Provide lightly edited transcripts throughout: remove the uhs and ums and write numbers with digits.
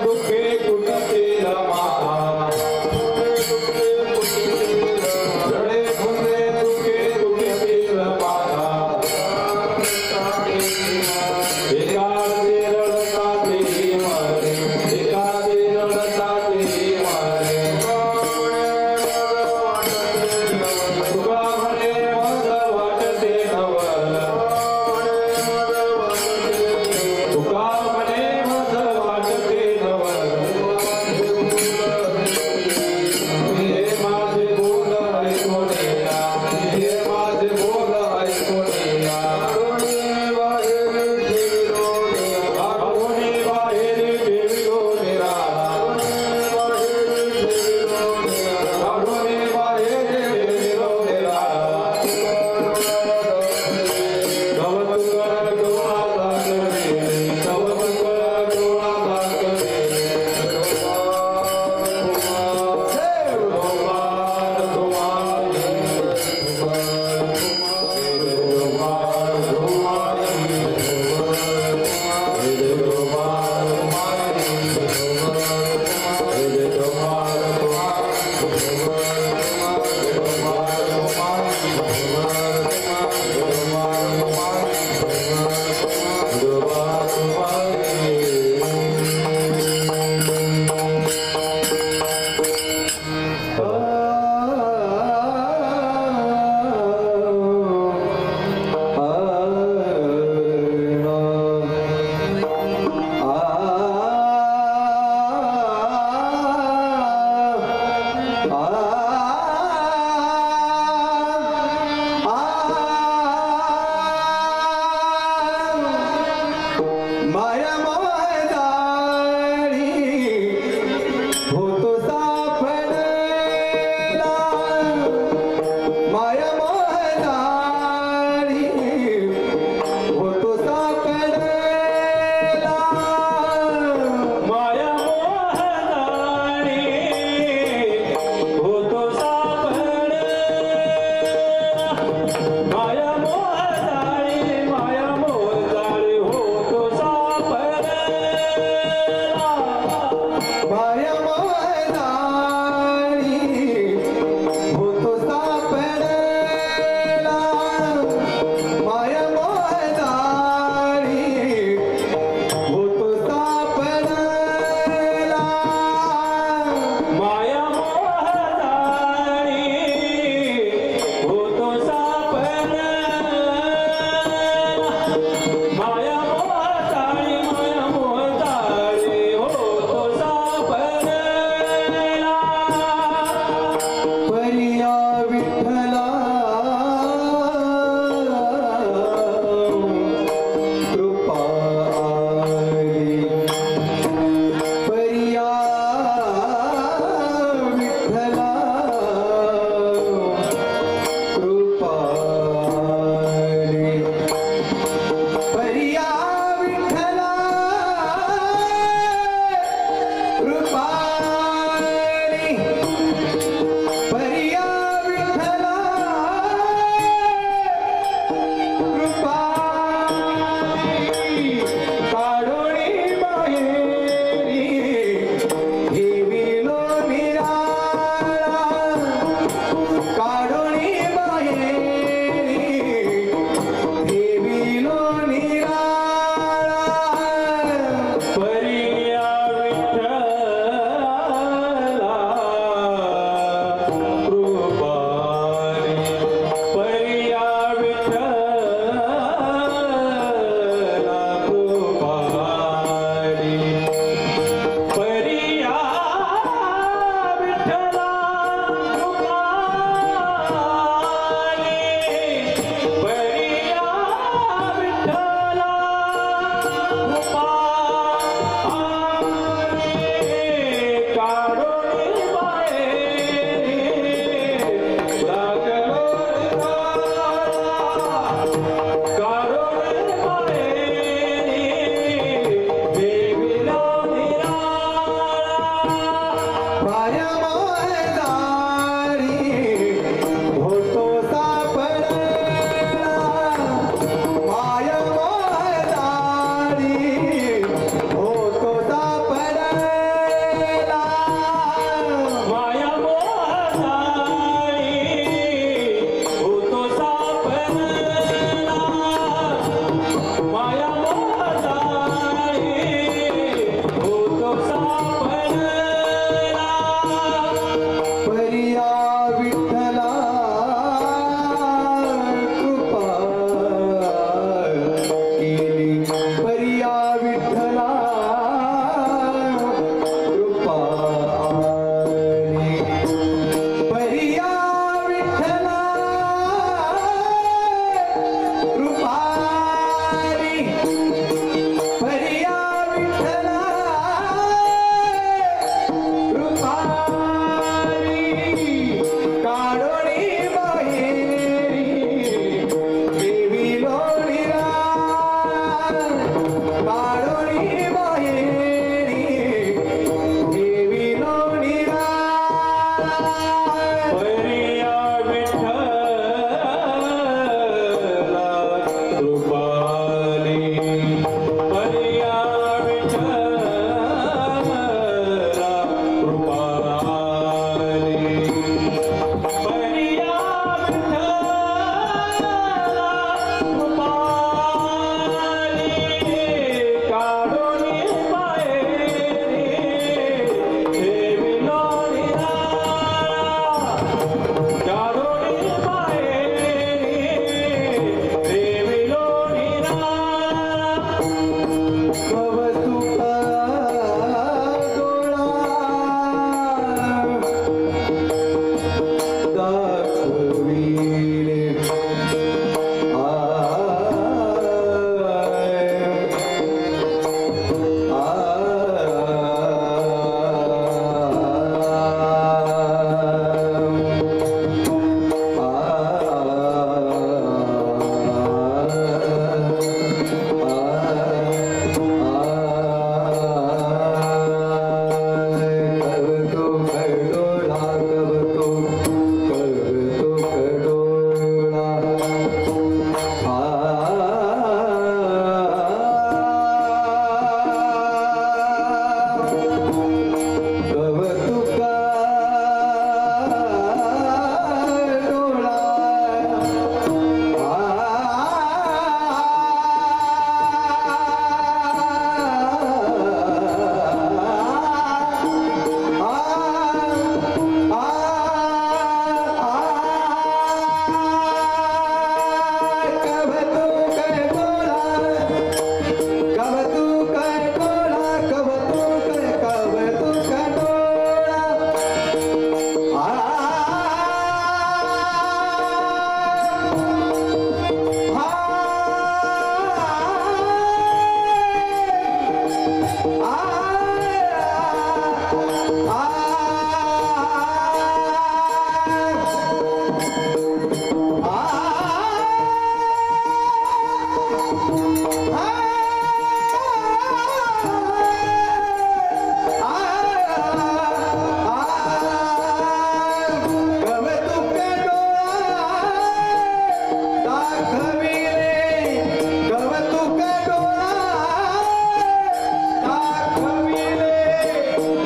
दुखे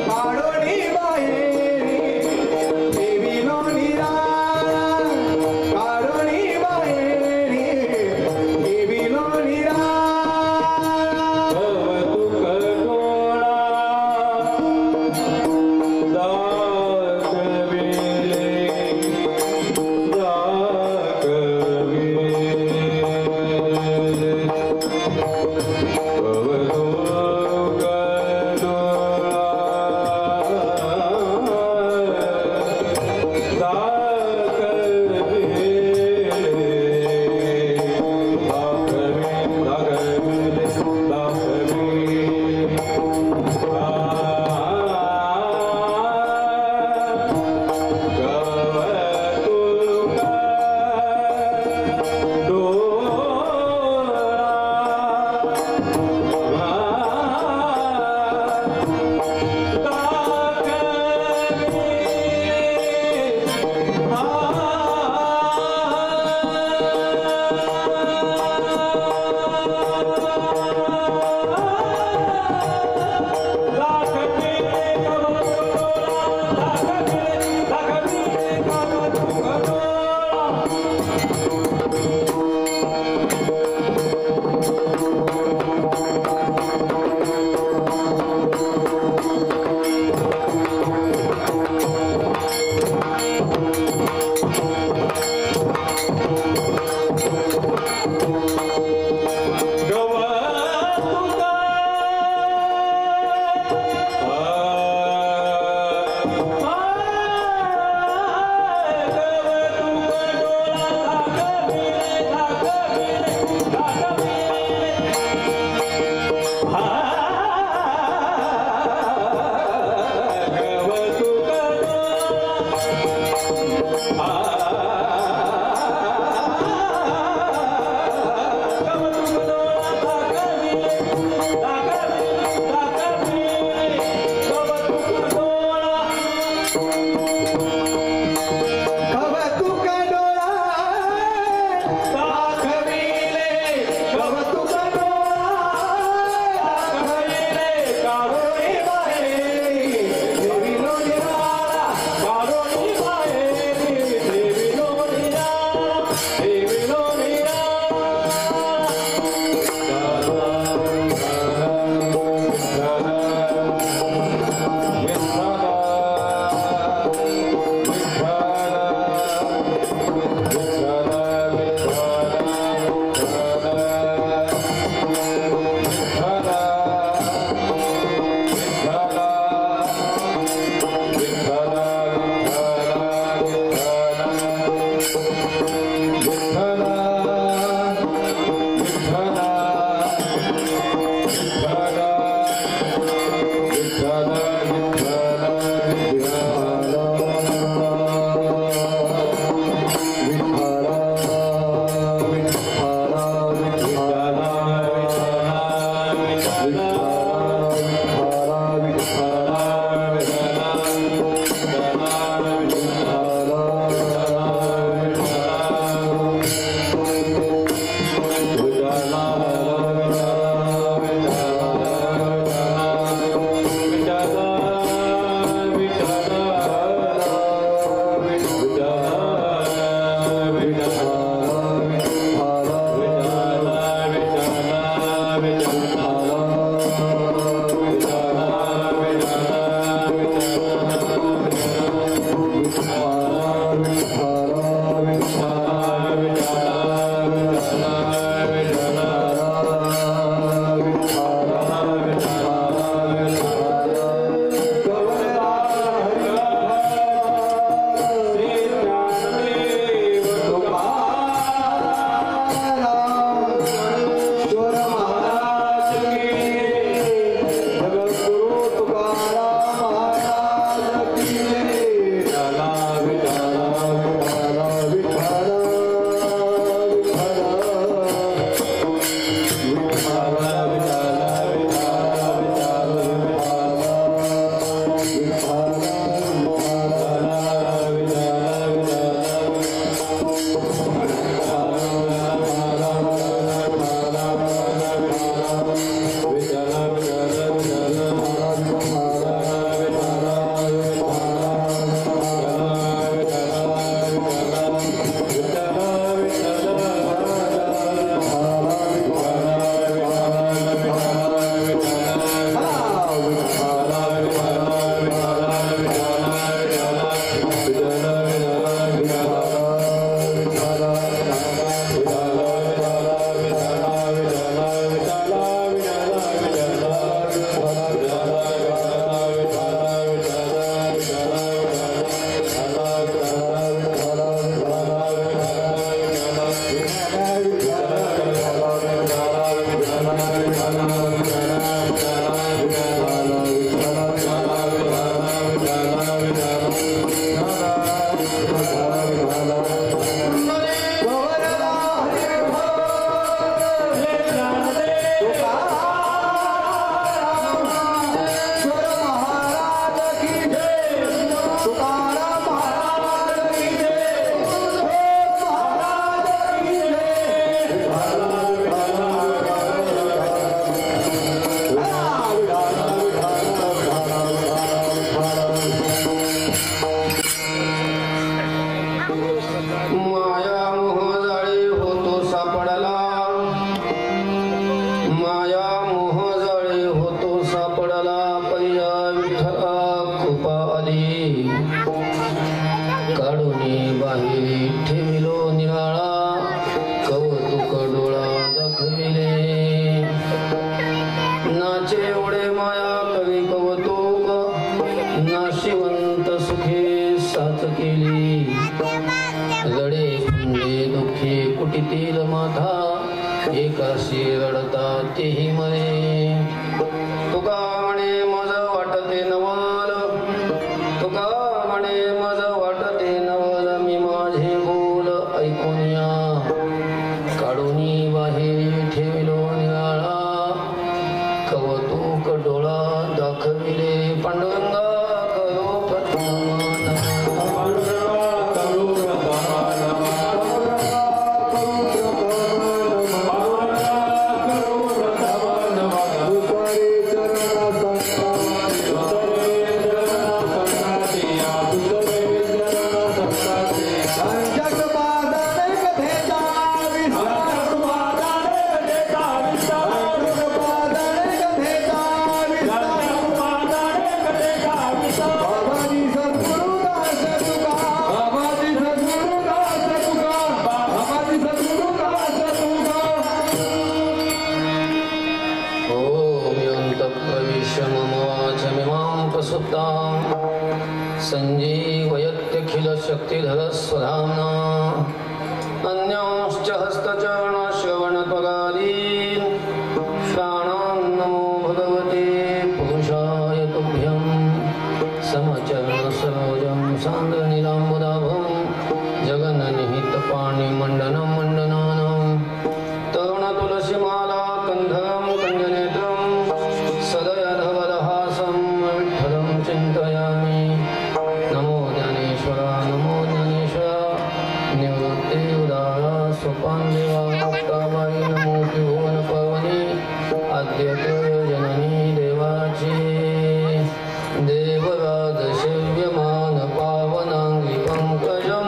काढोनी कृपा आली काढूनी बाहेरी ठेविलो निराळा कौतुक डोळा दाखविले नाचे एवढे माया कवी कौतुक नाशिवंत सुखे साच केली लढे पुंडे दुःखे कुटीतील माथा एकाशी रडता तेही मरे तुका म्हणे मज वाटते नवल तुका म्हणे मज वाटते नवल मी माझे बोल ऐकून या काढूनी बाहेर ठेविलो निराळा कौतुक डोळा दाखविले पांडुरंगा करो प्रथमान संजीवयत्यखिल शक्तिधर स्वधाम्ना अन्यांश्च हस्तचरण श्रवणत्वगादीन् प्राणान् नमो भगवते पुरुषाय तुभ्यं समचरण सरोजं सान्द्रनीलाम्बुदाभं जगन्निहितपाणिमण्डनं मण्डनानं तरुणतुलसीमाला कन्धरं कञ्जनेत्रं सदयधवलहासं विठ्ठलं चिन्तयामि नमो ज्ञानेश्वर निवृत्ति उदारा सोपान देवा मुक्ताबाई नमो त्रिभुवन पवनी आद्यते जननी देवाची देवराज सेव्यमान पावनांगी पंकजं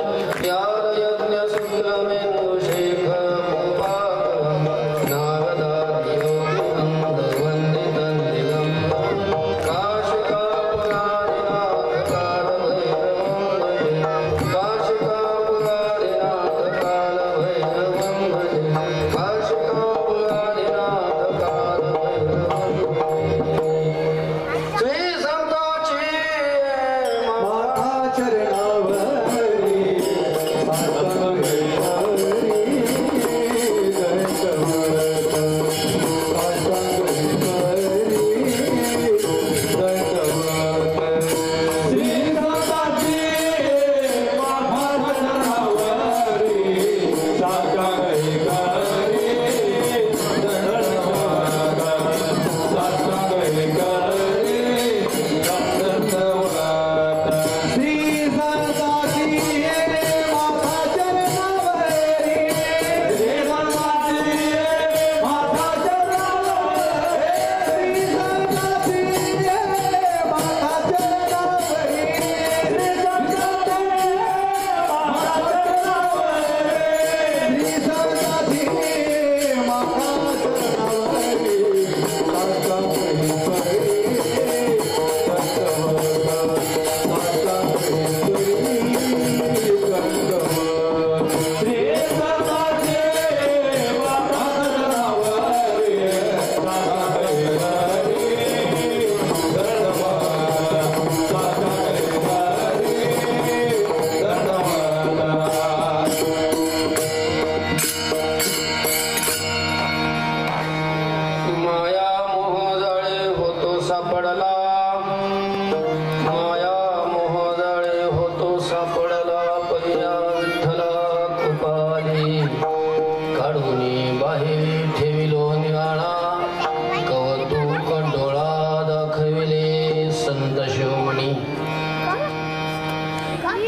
यारयज्ञ शुक्रमेन्दुशेखर गोपाकरं नारदाद्योगिवन्दवन्दितं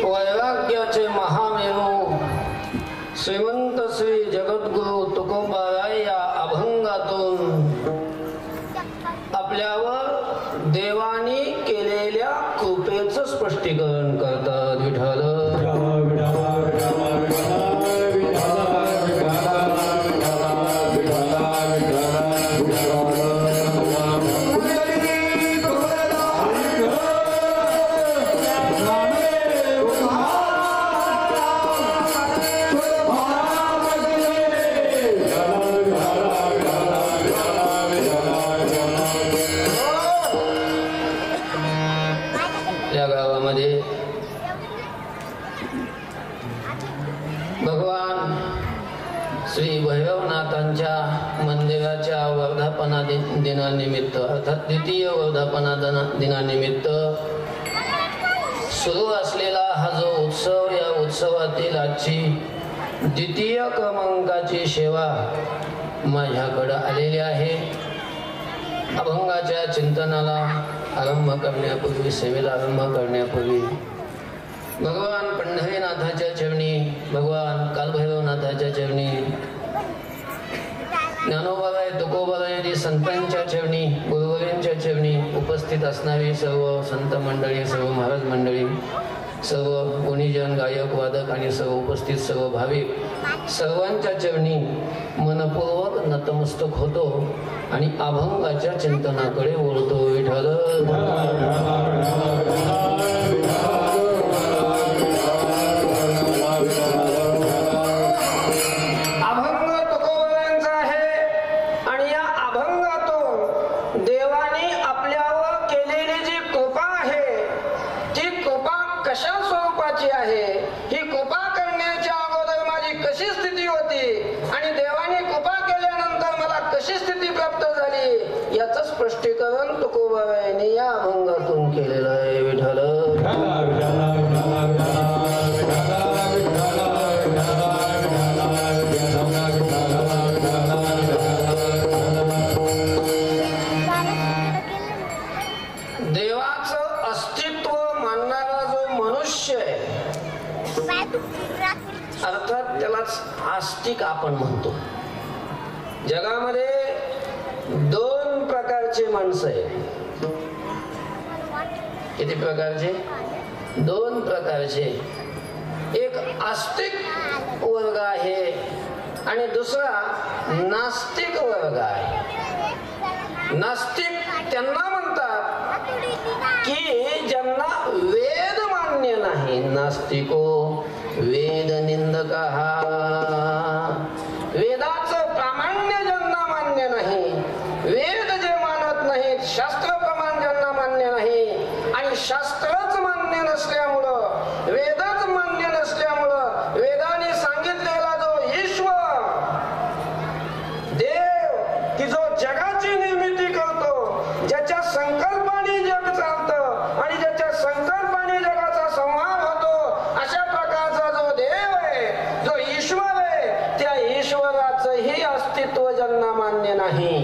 वैराग्याचे महामेरू श्रीमंत श्री जगद्गुरु तुकोबाराय या अभंगातून आपल्यावर देवानी केलेल्या कृपेचं स्पष्टीकरण करतात. विठ्ठल आपल्या गावामध्ये भगवान श्री भैरवनाथांच्या मंदिराच्या वर्धापना दिनानिमित्त अर्थात द्वितीय वर्धापना दिनानिमित्त सुरू असलेला हा जो उत्सव, या उत्सवातील आजची द्वितीय क्रमांकाची सेवा माझ्याकडं आलेली आहे. अभंगाच्या चिंतनाला आरंभ करण्यापूर्वी, सेवेला आरंभ करण्यापूर्वी भगवान पंढरीनाथाच्या चरणी, भगवान कालभैरवनाथाच्या चरणी, ज्ञानोबाराय तुकोबाराय संतांच्या चरणी, गुरुवरांच्या चरणी, उपस्थित असणारी सर्व संत मंडळी, सर्व महाराज मंडळी, सर्व गुणीजन, गायक, वादक आणि सर्व उपस्थित सर्व भाविक, सर्वांच्या चरणी मनपूर्वक नतमस्तक होतो आणि अभंगाच्या चिंतनाकडे वळतो. विठ्ठल स्पष्टीकरण तुकोबारायांनी या अभंगातून केलेलं आहे. विठ्ठल देवाचं अस्तित्व मानणारा जो मनुष्य आहे, अर्थात त्यालाच आस्तिक आपण म्हणतो. जगामध्ये दोन प्रकारचे माणसं आहेत. किती प्रकारचे? दोन प्रकारचे. एक आस्तिक वर्ग आहे आणि दुसरा नास्तिक वर्ग आहे. नास्तिक त्यांना म्हणतात की ज्यांना वेद मान्य नाही. नास्तिको वेद निंदकः, वेदाचं प्रामाण्य ज्यांना मान्य नाही, वेद जे मानत नाहीत, शास्त्र प्रमाण ज्यांना मान्य नाही आणि शास्त्रच मान्य नसल्यामुळं, वेदच मान्य नसल्यामुळं, वेदाने सांगितलेला जो ईश्वर देव की जो जगाची निर्मिती करतो, ज्याच्या संकल्पाने जग चालतं आणि ज्याच्या संकल्पाने जगाचा संहार होतो, अशा प्रकारचा जो देव आहे, जो ईश्वर आहे, त्या ईश्वराचंही अस्तित्व ज्यांना मान्य नाही,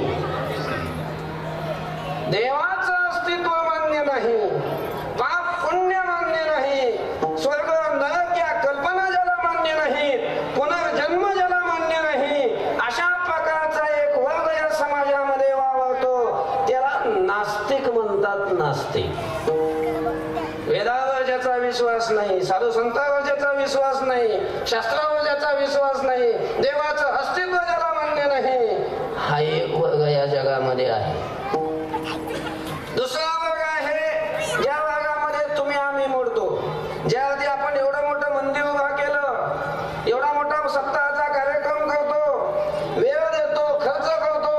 देवाचं अस्तित्व मान्य नाही, पाप पुण्य मान्य नाही, स्वर्ग नरक या कल्पना ज्याला मान्य नाही, पुनर्जन्म ज्याला मान्य नाही, अशा प्रकारचा एक वर्ग या समाजामध्ये वावरतो, त्याला नास्तिक म्हणतात. नास्तिक वेदावर ज्याचा विश्वास नाही, साधू संतांवर ज्याचा विश्वास नाही, शास्त्रावर ज्याचा विश्वास नाही, देवाचं अस्तित्व ज्याला मान्य नाही, हा एक वर्ग या जगामध्ये आहे. दुसरा वर्ग आहे ज्या वर्गामध्ये तुम्ही आम्ही मोडतो. ज्यावरती आपण एवढं मोठं मंदिर उभा केलं, एवढा मोठा सप्ताहाचा कार्यक्रम करतो, वेळ देतो, खर्च करतो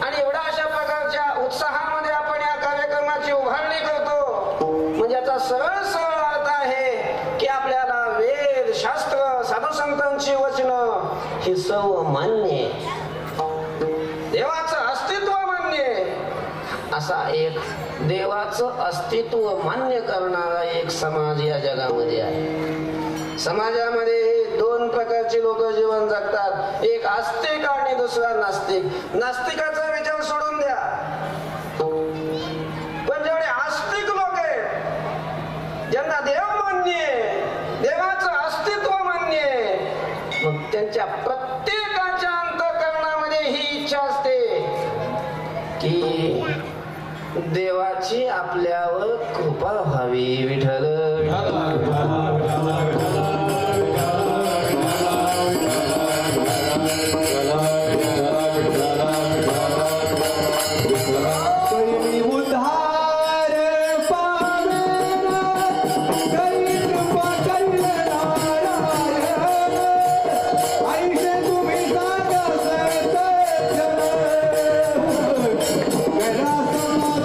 आणि एवढ्या अशा प्रकारच्या उत्साहामध्ये आपण या कार्यक्रमाची उभारणी करतो, म्हणजे याचा सरळ सरळ अर्थ आहे की आपल्याला वेद, शास्त्र, साधू संतांची वचनं ही सर्व मान्य, देवाचं अस्तित्व मान्य. असा एक देवाचं अस्तित्व मान्य करणारा एक समाज या जगामध्ये आहे. समाजामध्ये दोन प्रकारची लोक जीवन जगतात, एक आस्तिक आणि दुसरा नास्तिक. नास्तिकाचा विचार सोडून द्या, पण जेवढे आस्तिक लोक आहेत, ज्यांना देव मान्य, देवाचं अस्तित्व मान्य, मग त्यांच्या प्रत्येकाच्या अंतःकरणामध्ये ही इच्छा असते की देवाची आपल्यावर कृपा व्हावी. विठ्ठल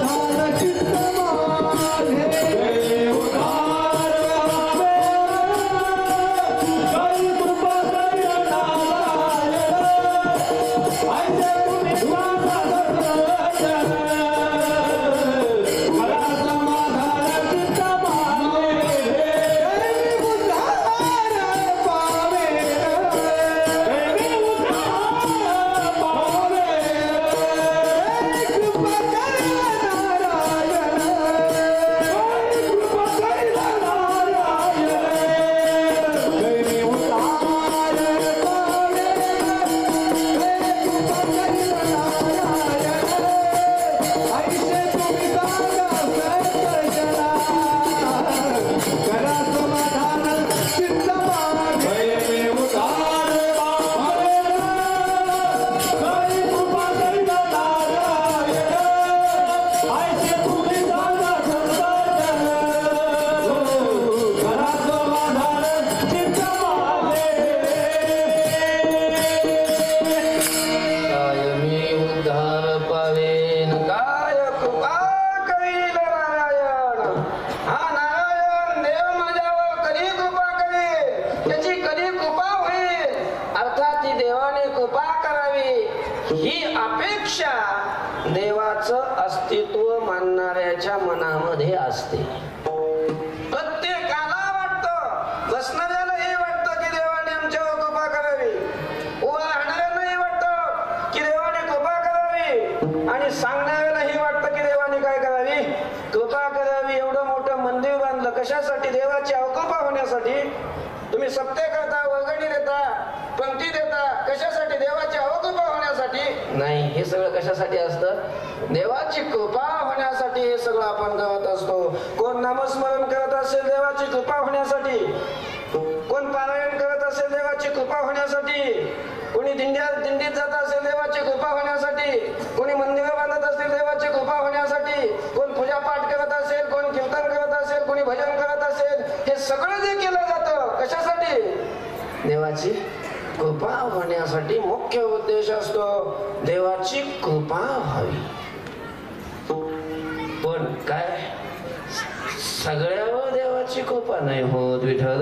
समाधान चित्त माझे अस्तित्व मानणाऱ्याच्या मनामध्ये असते. प्रत्येकाला वाटतं, बसणाऱ्यालाही वाटतं की देवाने आमच्यावर कृपा करावी, उभा राहणाऱ्यालाही वाटतं की देवाने कृपा करावी, आणि सांगणाऱ्यालाही वाटतं की देवाने काय करावी, कृपा करावी. एवढं मोठं मंदिर बांधलं कशासाठी? देवाची अवकृपा होण्यासाठी. तुम्ही सप्ते करता, वर्गणी देता, पंक्ती देता, कशासाठी? देवाची अवकृपा होण्यासाठी नाही. हे सगळं कशासाठी असतं? देवाची कृपा होण्यासाठी हे सगळं आपण करत असतो. कोण नामस्मरण करत असेल देवाची कृपा होण्यासाठी, कोण पारायण करत असेल देवाची कृपा होण्यासाठी, कोणी दिंडीत जात असेल देवाची कृपा होण्यासाठी, कोणी मंदिरं बांधत असेल देवाची कृपा होण्यासाठी, कोण पूजा पाठ करत असेल, कोण कीर्तन करत असेल, कोणी भजन करत असेल, हे सगळं जे केलं जातं कशासाठी? देवाची कृपा होण्यासाठी. मुख्य उद्देश असतो देवाची कृपा व्हावी. पण काय सगळ्यावर देवाची कृपा नाही होत. विठ्ठल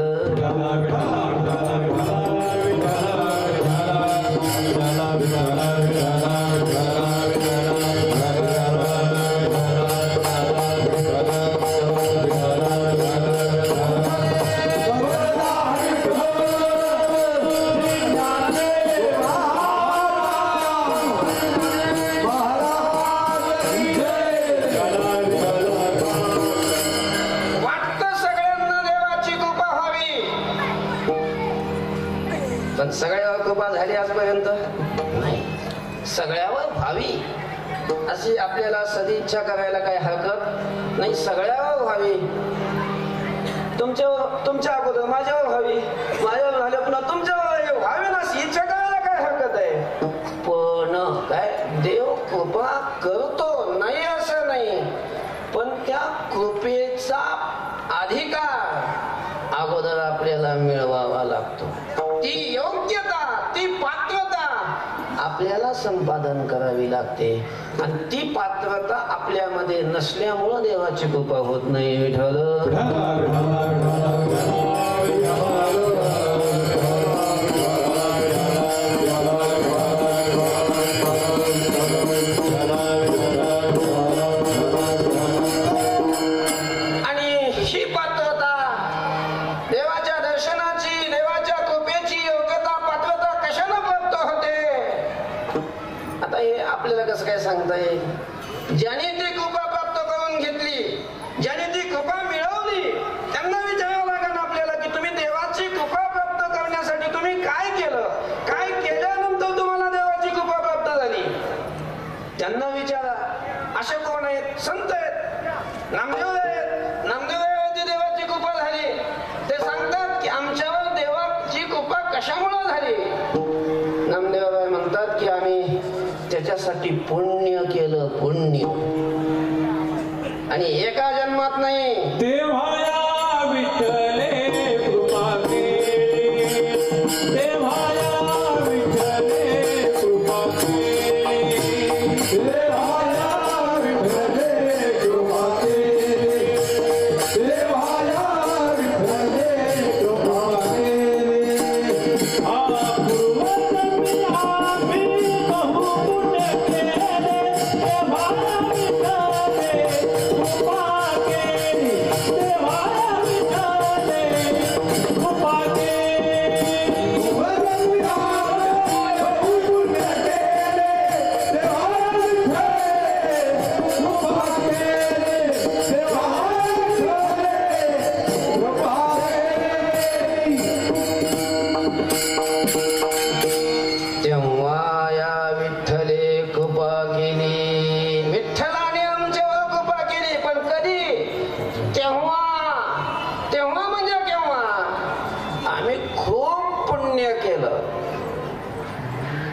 सगळ्यावर कृपा झाली आजपर्यंत नाही. सगळ्यावर व्हावी अशी आपल्याला सदिच्छा करायला काही हरकत नाही. सगळ्यावर व्हावी. तुमच्या अगोदर माझ्यावर व्हावी, माझ्यावर झाल्या पुन्हा तुमच्यावर व्हावी ना अशी इच्छा करायला काय हरकत आहे. पण काय देव कृपा करतो नाही असं नाही, पण त्या कृपेचा अधिकार अगोदर आपल्याला मिळवावा लागतो. ती योग्यता, ती पात्रता आपल्याला संपादन करावी लागते, आणि ती पात्रता आपल्यामध्ये नसल्यामुळं देवाची कृपा होत नाही. विठ्ठल सांगता येईल. ज्याने ती कृपा प्राप्त करून घेतली, ज्याने ती कृपा मिळवली, त्यांना विचारावं लागेल आपल्याला की तुम्ही देवाची कृपा प्राप्त करण्यासाठी तुम्ही काय केलं, काय केल्यानंतर तुम्हाला देवाची कृपा प्राप्त झाली. त्यांना विचारा. असे कोण आहेत? संत आहेत, नामदेव आहेत. नामदेवावरती देवाची कृपा झाली. ते सांगतात की आमच्यावर देवाची कृपा कशामुळे झाली. नामदेव म्हणतात की आम्ही त्याच्यासाठी पुण्य केलं, पुण्य. आणि एका जन्मात नाही. देवाया विठ्ठले कृपा केली, देवाया विठ्ठले कृपा केली, देवाया विठ्ठले कृपा केली, देवाया विठ्ठले कृपा केली.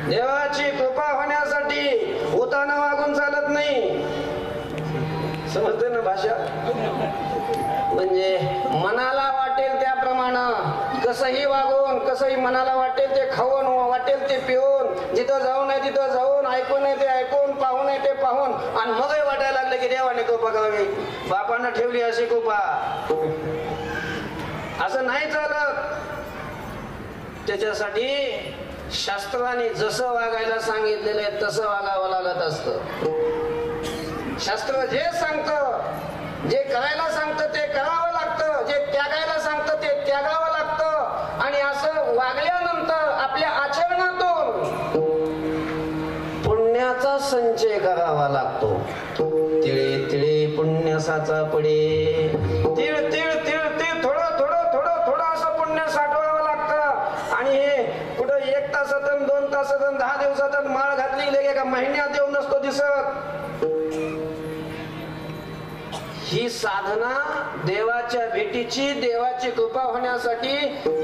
देवाची कृपा होण्यासाठी होताना वागून चालत नाही. समजते ना भाषा? म्हणजे मनाला वाटेल त्याप्रमाणे कसंही वागून, कसंही मनाला वाटेल ते खाऊन, वाटेल ते पिऊन, जिथं जाऊ नये तिथं जाऊन, ऐकू नये ते ऐकून, पाहू नये ते पाहून, आणि मगही वाटायला लागलं की देवाने कृपा करावी, बापानं ठेवली अशी कृपा. असं नाही चालत. त्याच्यासाठी शास्त्राने जसं वागायला सांगितलेलं आहे तसं वागावं लागत असतं. शास्त्र जे सांगतं, जे करायला सांगतं ते करावं लागतं, जे त्यागायला सांगतं ते त्यागावं लागतं. आणि असं वागल्यानंतर आपल्या आचरणातून पुण्याचा संचय करावा लागतो. तिळे तिळे पुण्य साचा पडे, तिळ तिळ तिळ तिळ थोडं थोडं थोडं थोडं असं पुण्य साठवावं लागतं. आणि हे कुठं 1 तासातून 2 तासातून 10 दिवसातून माळ घातली लगे का महिन्यात येऊन नसतो दिसत. ही साधना देवाच्या भेटीची, देवाची कृपा होण्यासाठी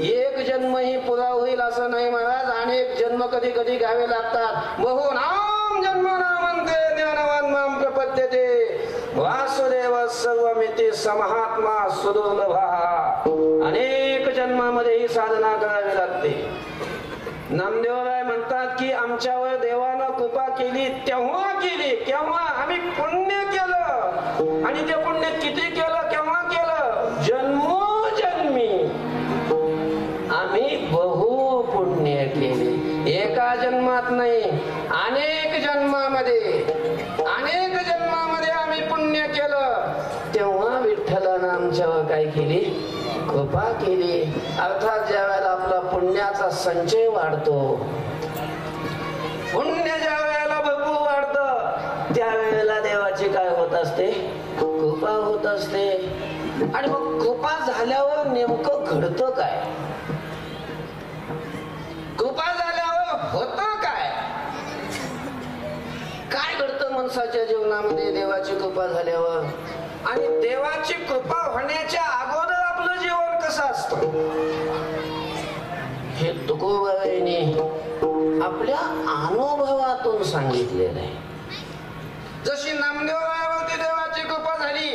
एक जन्मही पुरा होईल असं नाही महाराज. अनेक जन्म कधी कधी घ्यावे लागतात. बहुनाम जन्म नामंते ज्ञानवान माम प्रपद्यते वासुदेव सर्वमिति समहात्मा सुदुर्लभा. अनेक जन्मामध्ये ही साधना करावी लागते. नामदेवराय म्हणतात की आमच्यावर देवानं कृपा केली तेव्हा केली, केव्हा आम्ही पुण्य केलं. आणि ते पुण्य किती केलं, केव्हा केलं? जन्मोजन्मी आम्ही बहु पुण्य केले. एका जन्मात नाही, अनेक जन्मामध्ये, अनेक जन्मामध्ये आम्ही पुण्य केलं. तेव्हा विठ्ठलानं आमच्यावर काय केली? कृपा केली. अर्थात ज्या वेळेला आपला पुण्याचा संचय वाढतो, पुण्य ज्या वेळेला भरपूर वाढतं, त्यावेळेला देवाची काय होत असते? कृपा होत असते. आणि मग कृपा झाल्यावर नेमकं घडतं काय? कृपा झाल्यावर होतं काय? काय घडतं माणसाच्या जीवनामध्ये देवाची कृपा झाल्यावर? आणि देवाची कृपा होण्याच्या अगोदर आपलं जीवन कसं असतं हे तुकोबारायांनी आपल्या अनुभवातून सांगितलेलं आहे. जशी नामदेवरायावरती देवाची कृपा झाली,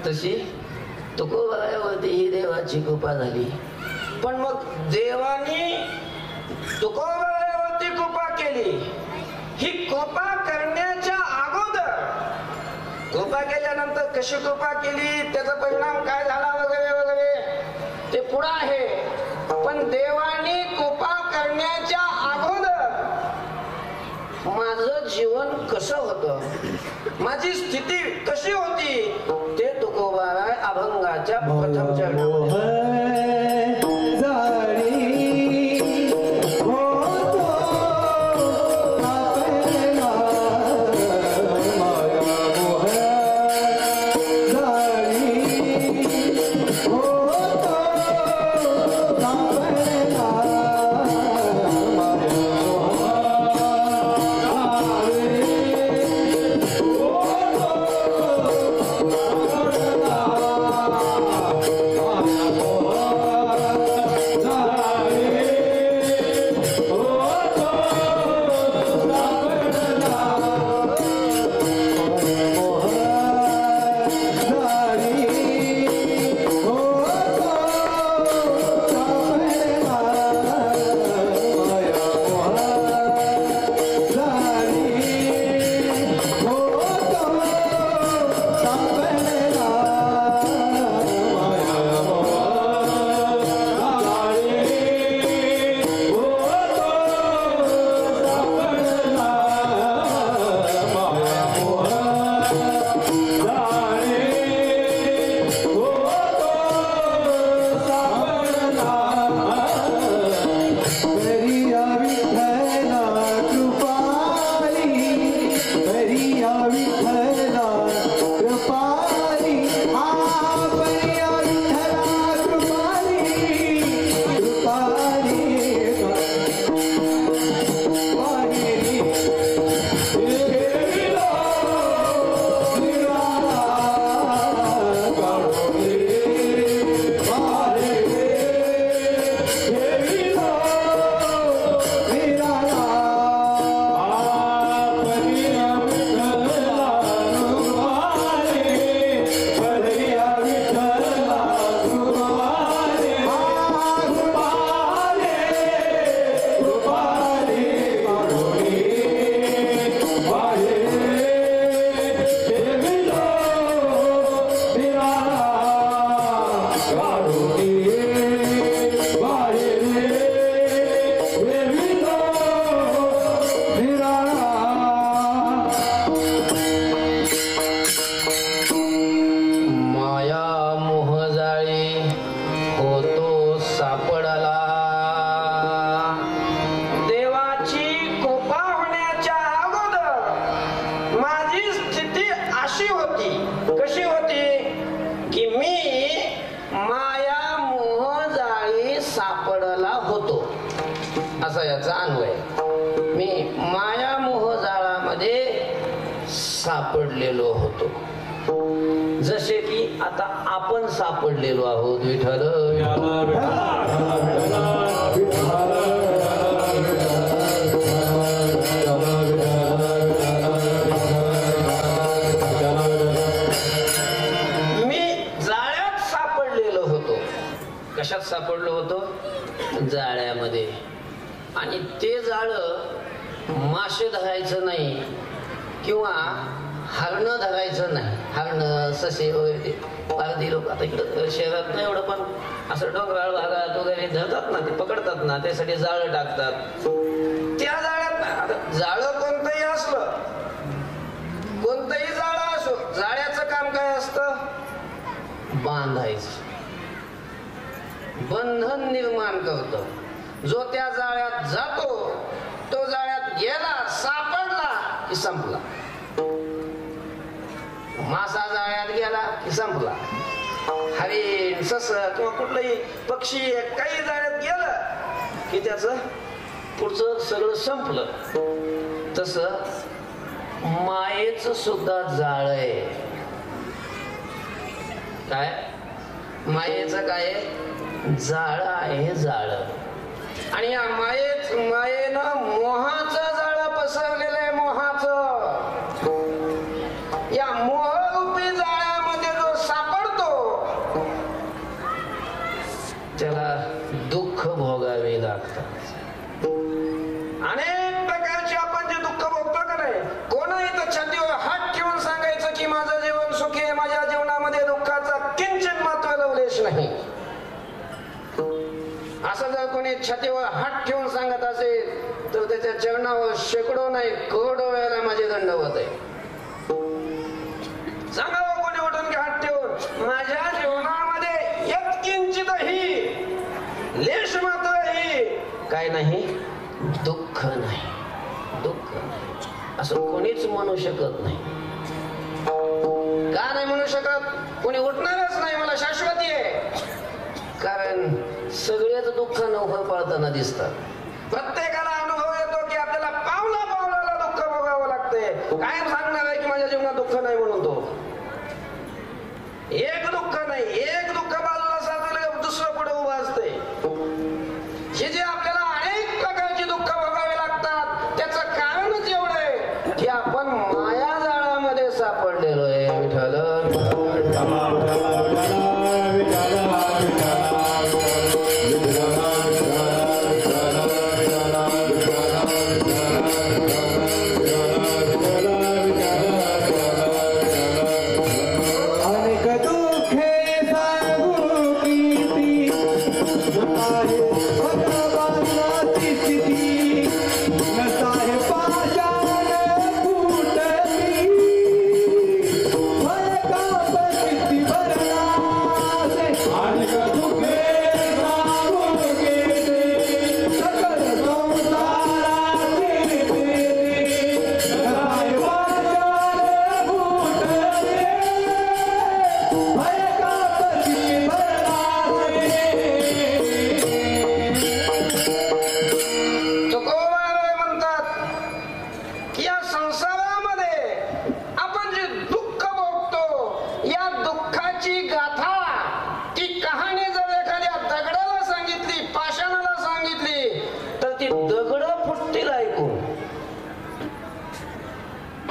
तशी तुकोबारायावरती ही देवाची कृपा झाली. पण मग देवानी तुकोबारायावरती कृपा केली. ही कृपा करण्याच्या अगोदर, कृपा केल्यानंतर कशी कृपा केली, त्याचा परिणाम काय झाला वगैरे वगैरे ते पुढं आहे. पण देवानी कृपा करण्याच्या अगोदर माझं जीवन कसं होतं, माझी स्थिती कशी होती, ते तुकोबाराय अभंगाच्या प्रथम चरणामध्ये Oh सापडलेलो होतो, जसे की आता आपण सापडलेलो आहोत. विठ्ठल मी जाळ्यात सापडलेलो होतो. कशात सापडलो होतो? जाळ्यामध्ये. आणि ते जाळं मासे धरायचं नाही किंवा हरणं धरायचं नाही. हरणं, ससे वगैरे पारधी लोक आता इकडं शहरात नाही एवढं, पण असं डोंगराळ भागात वगैरे धरतात ना, ते पकडतात ना, त्यासाठी जाळं टाकतात. त्या जाळ्यात जाळं कोणतंही असलं, कोणतंही जाळं असो, जाळ्याचं काम काय असतं? बांधायचं, बंधन निर्माण करतो. जो त्या जाळ्यात जातो, तो जाळ्यात गेला, सापडला की संपला. मासा जाळ्यात गेला की संपला. हरिण, सस किंवा कुठलंही पक्षी काही जाळ्यात गेलं की त्याच पुढचं सगळं संपलं. तस मायेच सुद्धा जाळ आहे. काय? मायेचं काय? जाळ आहे, जाळ. आणि या मायेनं मोहाचं जाळ पसरलेलं आहे. मोहाचं, या मोहरूपी जाळ्यामध्ये जो सापडतो त्याला दुःख भोगावे लागतात. अनेक प्रकारचे आपण जे दुःख भोगतो का नाही, कोणही तर छातीवर हात ठेवून सांगायचं की माझं जीवन सुखी आहे, माझ्या जीवनामध्ये दुःखाचा किंचित मात्र लवलेश नाही. असं जर कोणी छातीवर हात ठेवून सांगत असेल तर त्याच्या चरणावर शेकडो नाही करोडो वेळेला माझे दंडवत आहे. सांगावं कोणी उठून की हात ठेवून, माझ्या जीवनामध्ये यत्किंचितही लेश मात्रही काय नाही, दुःख नाही, दुःख नाही, असं कोणीच म्हणू शकत नाही. का नाही म्हणू शकत? कोणी उठणारच नाही, मला शाश्वती आहे. कारण सगळेच दुःख नवखर पळताना दिसतात. प्रत्येकाला अनुभव येतो की आपल्याला पावला पावलाला दुःख भोगावं लागते. कायम सांगणार आहे की माझ्या जीवनात दुःख नाही म्हणून तो एक दुःख नाही, एक दुःख बाजूला सारखं दुसरं पुढे उभं असते. हे जे आपल्याला अनेक प्रकारची दुःख भोगावे लागतात त्याचं कारणच एवढं आहे की आपण माया जाळामध्ये सापडलेलो आहे. विठ्ठल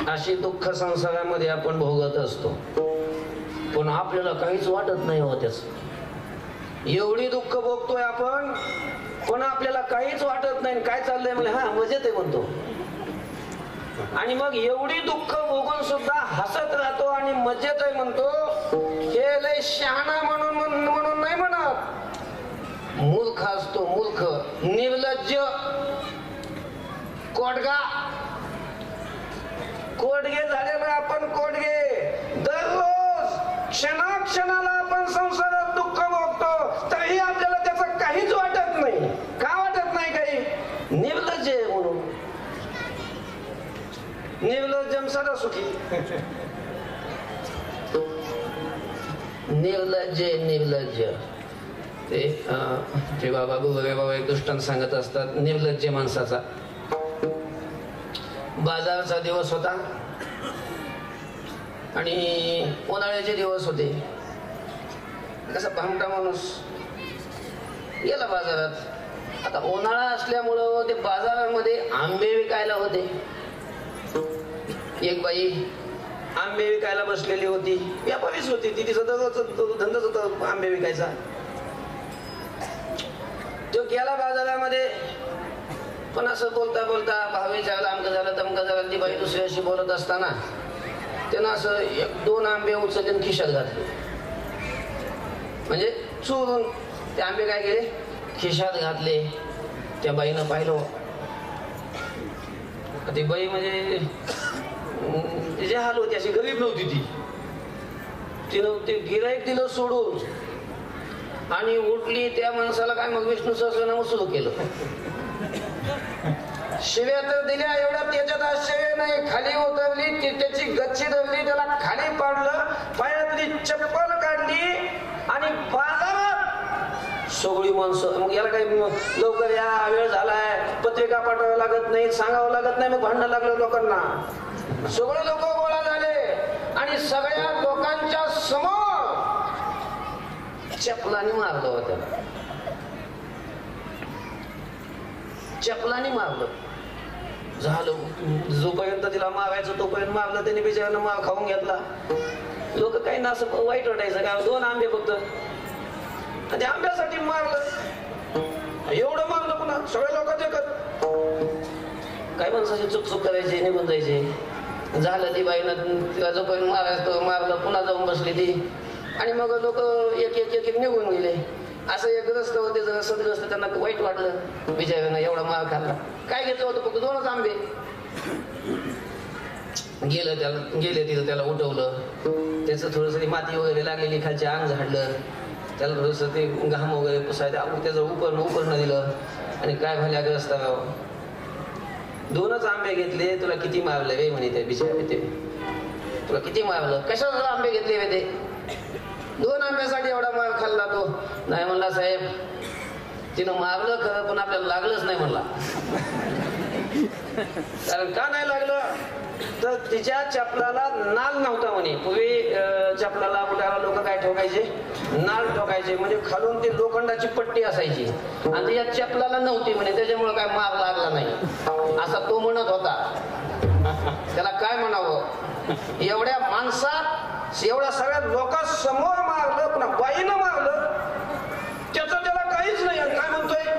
अशी दुःख संसारामध्ये आपण भोगत असतो, पण आपल्याला काहीच वाटत नाही हो त्याच. एवढी दुःख भोगतोय आपण, पण आपल्याला काहीच वाटत नाही. काय चाललंय म्हणजे हा मजेत आहे म्हणतो. आणि मग एवढी दुःख भोगून सुद्धा हसत राहतो आणि मजेत आहे म्हणतो. हे लय शहाणा म्हणून नाही म्हणत, मूर्ख असतो, मूर्ख, निर्लज्ज, कोडगे झालेलं आपण. कोडगे दररोज क्षणाक्षणाला आपण संसारात दुःख भोगतो, तरी आपल्याला त्याचं काहीच वाटत नाही. का वाटत नाही? काही निर्लज्ज आहे म्हणून. निर्लज्जम सदा सुखी. निर्लज्ज, निर्लज्ज. ते बाबा गुरुदेव बाबा एक दृष्टांत सांगत असतात निर्लज्ज माणसाचा. बाजाराचा दिवस होता. आणि उन्हाळ्याचे दिवस होते. कसा भामटा माणूस गेला बाजारात. आता उन्हाळा असल्यामुळं ते बाजारामध्ये आंबे विकायला होते. एक बाई आंबे विकायला बसलेली होती. व्यापारीच होती ती, तिचा धंदाच होता आंबे विकायचा. तो गेला बाजारामध्ये, पण असं बोलता बोलता भावे झाला, अमकं झालं तमकं झालं. ती बाई दुसऱ्याशी बोलत असताना त्यानं असं 1-2 आंबे उचलले आणि खिशात घातले. म्हणजे चोरून ते आंबे काय केले, खिशात घातले. त्या बाईनं पाहिलं. ती बाई म्हणजे तिचे हाल होती, अशी गरीब नव्हती तिनं ते गिराईक दिलं सोडून आणि उठली. त्या माणसाला काय मग विष्णू सहस्रनाम सुरू केलं. शिव्या तर दिल्या एवढ्या, त्याच्यात आश्चर्य नाही. खाली उतरली, त्याची गच्ची धरली, त्याला खाली पाडलं, पायातली चप्पल काढली आणि बाजारात सगळी माणसं. मग याला काही लवकर या, वेळ झालाय, पत्रिका पाठवावं लागत नाही, सांगावं लागत नाही. मग भांडण लागलं लोकांना. सगळे लोक गोळा झाले आणि सगळ्या लोकांच्या समोर चपलानी मारलं होतं. चपलानी मारलं. झालं जोपर्यंत तिला मारायचं तोपर्यंत मारलं. त्याने बिचाऱ्यानं मार खाऊन घेतला. लोक काही ना असं वाईट वाटायचं का, 2 आंबे फक्त, आणि आंब्यासाठी मारलं. एवढं मारलं पुन्हा सगळ्या लोकांचे काय माणसाची चुक करायचे, निघून जायचे. झालं ती बाईनं तिला जोपर्यंत मारायचं मारलं. पुन्हा जाऊन बसली ती आणि मग लोक एक निघून गेले. असं एक ग्रस्त होते, जरा सदग्रस्त, त्यांना वाईट वाटलं. बिचाऱ्यानं एवढा मार खाल्ला. काय घेतलं होतं, फक्त 2च आंबे. गेले तिथं, त्याला उठवलं. त्याचं थोडंसं माती वगैरे लागलेली खालचे अंग झाडलं. त्याला थोडंसं ते घाम वगैरे पुसायचं, त्याचं उपरणं दिलं. आणि काय झाल्या ग्रस्ताराव, 2च आंबे घेतले, तुला किती मारलं वे म्हणे ते बिचारे. ते तुला किती मारलं, कशाला आंबे घेतले वे ते, 2 आंब्यासाठी एवढा मार खाल्ला तो. नाही म्हणला साहेब, तिनं मारलं खरं पण आपल्याला लागलंच नाही म्हणला. कारण का नाही लागलं तर तिच्या चपलाला नाल नव्हता म्हणे. पूर्वी चपलाला बुटाला लोक काय ठोकायचे, नाल ठोकायचे. म्हणजे खालून ती लोखंडाची पट्टी असायची आणि तिच्या चपलाला नव्हती म्हणे. त्याच्यामुळे काय मार लागला नाही असा तो म्हणत होता. त्याला काय म्हणावं, एवढ्या माणसात, एवढ्या सगळ्या लोकांसमोर मारलं, पुन्हा बाईनं मारलं. त्याचं त्याला काहीच नाही. काय म्हणतोय,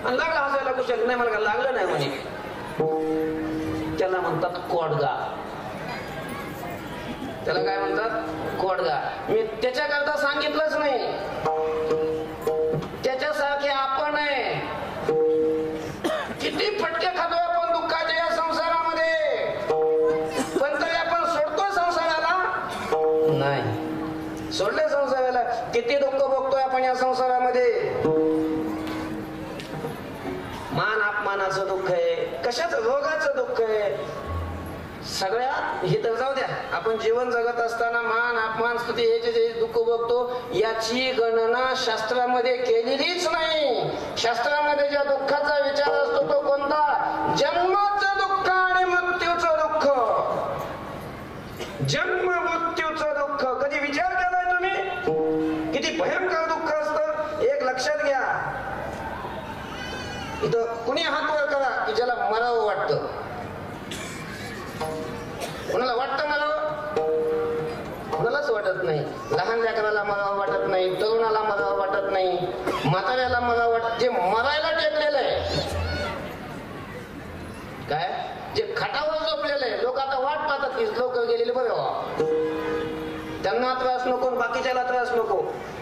आणि लागला हसायला कुशाल. नाही मला लागलं नाही म्हणे. त्याला म्हणतात कोडगा. त्याला काय म्हणतात, कोडगा. मी त्याच्याकरता सांगितलंच नाही. त्याच्यासारखे आपण आहे. किती फटके खातोय आपण दुःखाच्या या संसारामध्ये, पण तरी आपण सोडतोय संसाराला नाही. सोडले संसाराला. किती दुःख भोगतोय आपण या संसारामध्ये. मान अपमानाचं दुःख आहे, कशाचं, रोगाचं दुःख आहे. सगळ्यात हे तर जाऊ द्या, आपण जीवन जगत असताना मान अपमान स्तुती हे जे दुःख बघतो, याची गणना शास्त्रामध्ये केलेलीच नाही. शास्त्रामध्ये ज्या दुःखाचा विचार असतो तो कोणता, जन्माचं दुःख आणि मृत्यूचं दुःख. जन्म मृत्यूचं दुःख कधी विचार केलाय तुम्ही, किती भयंकर दुःख असतं. एक लक्षात घ्या, इथं कुणी हात वर करा की ज्याला मरावं वाटतं. कोणाला वाटतं मरावं, कोणालाच वाटत नाही. लहान लेकराला मरावं वाटत नाही, तरुणाला मरावं वाटत नाही, म्हाताऱ्याला मरावं वाटत. जे मरायला टेकलेलं आहे, काय जे खाटावर झोपलेलं आहे, लोक आता वाट पाहतात की लोक गेलेले बरे व्हावं, त्यांना त्रास नको, बाकीच्याला त्रास नको,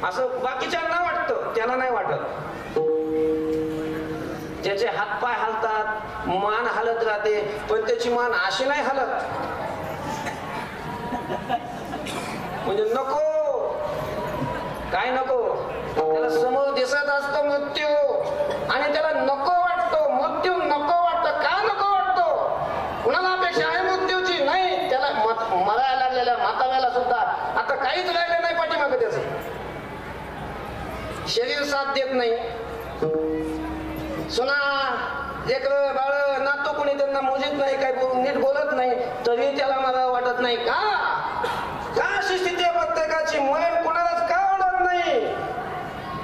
असं बाकीच्यांना वाटतं, त्याला नाही वाटत. त्याचे हातपाय हलतात, मान हलत राहते, पण त्याची मान अशी नाही हलत. म्हणजे नको, काय नको, त्याला समोर दिसत असतो मृत्यू आणि त्याला नको वाटतो. मृत्यू नको वाटतं. का नको वाटतो, कुणाला अपेक्षा आहे मृत्यूची नाही. त्याला मरायला लागलेल्या म्हाताऱ्याला सुद्धा आता काहीच राहिलं नाही पाठीमागं, त्याचं शरीर साथ देत नाही. सुना लेकरं बाळ नातू कोणी त्यांना मोजीत नाही, काही नीट बोलत नाही, तरी त्याला मला वाटत नाही. का का अशी स्थिती आहे प्रत्येकाची? मरण कोणालाच का आवडत नाही?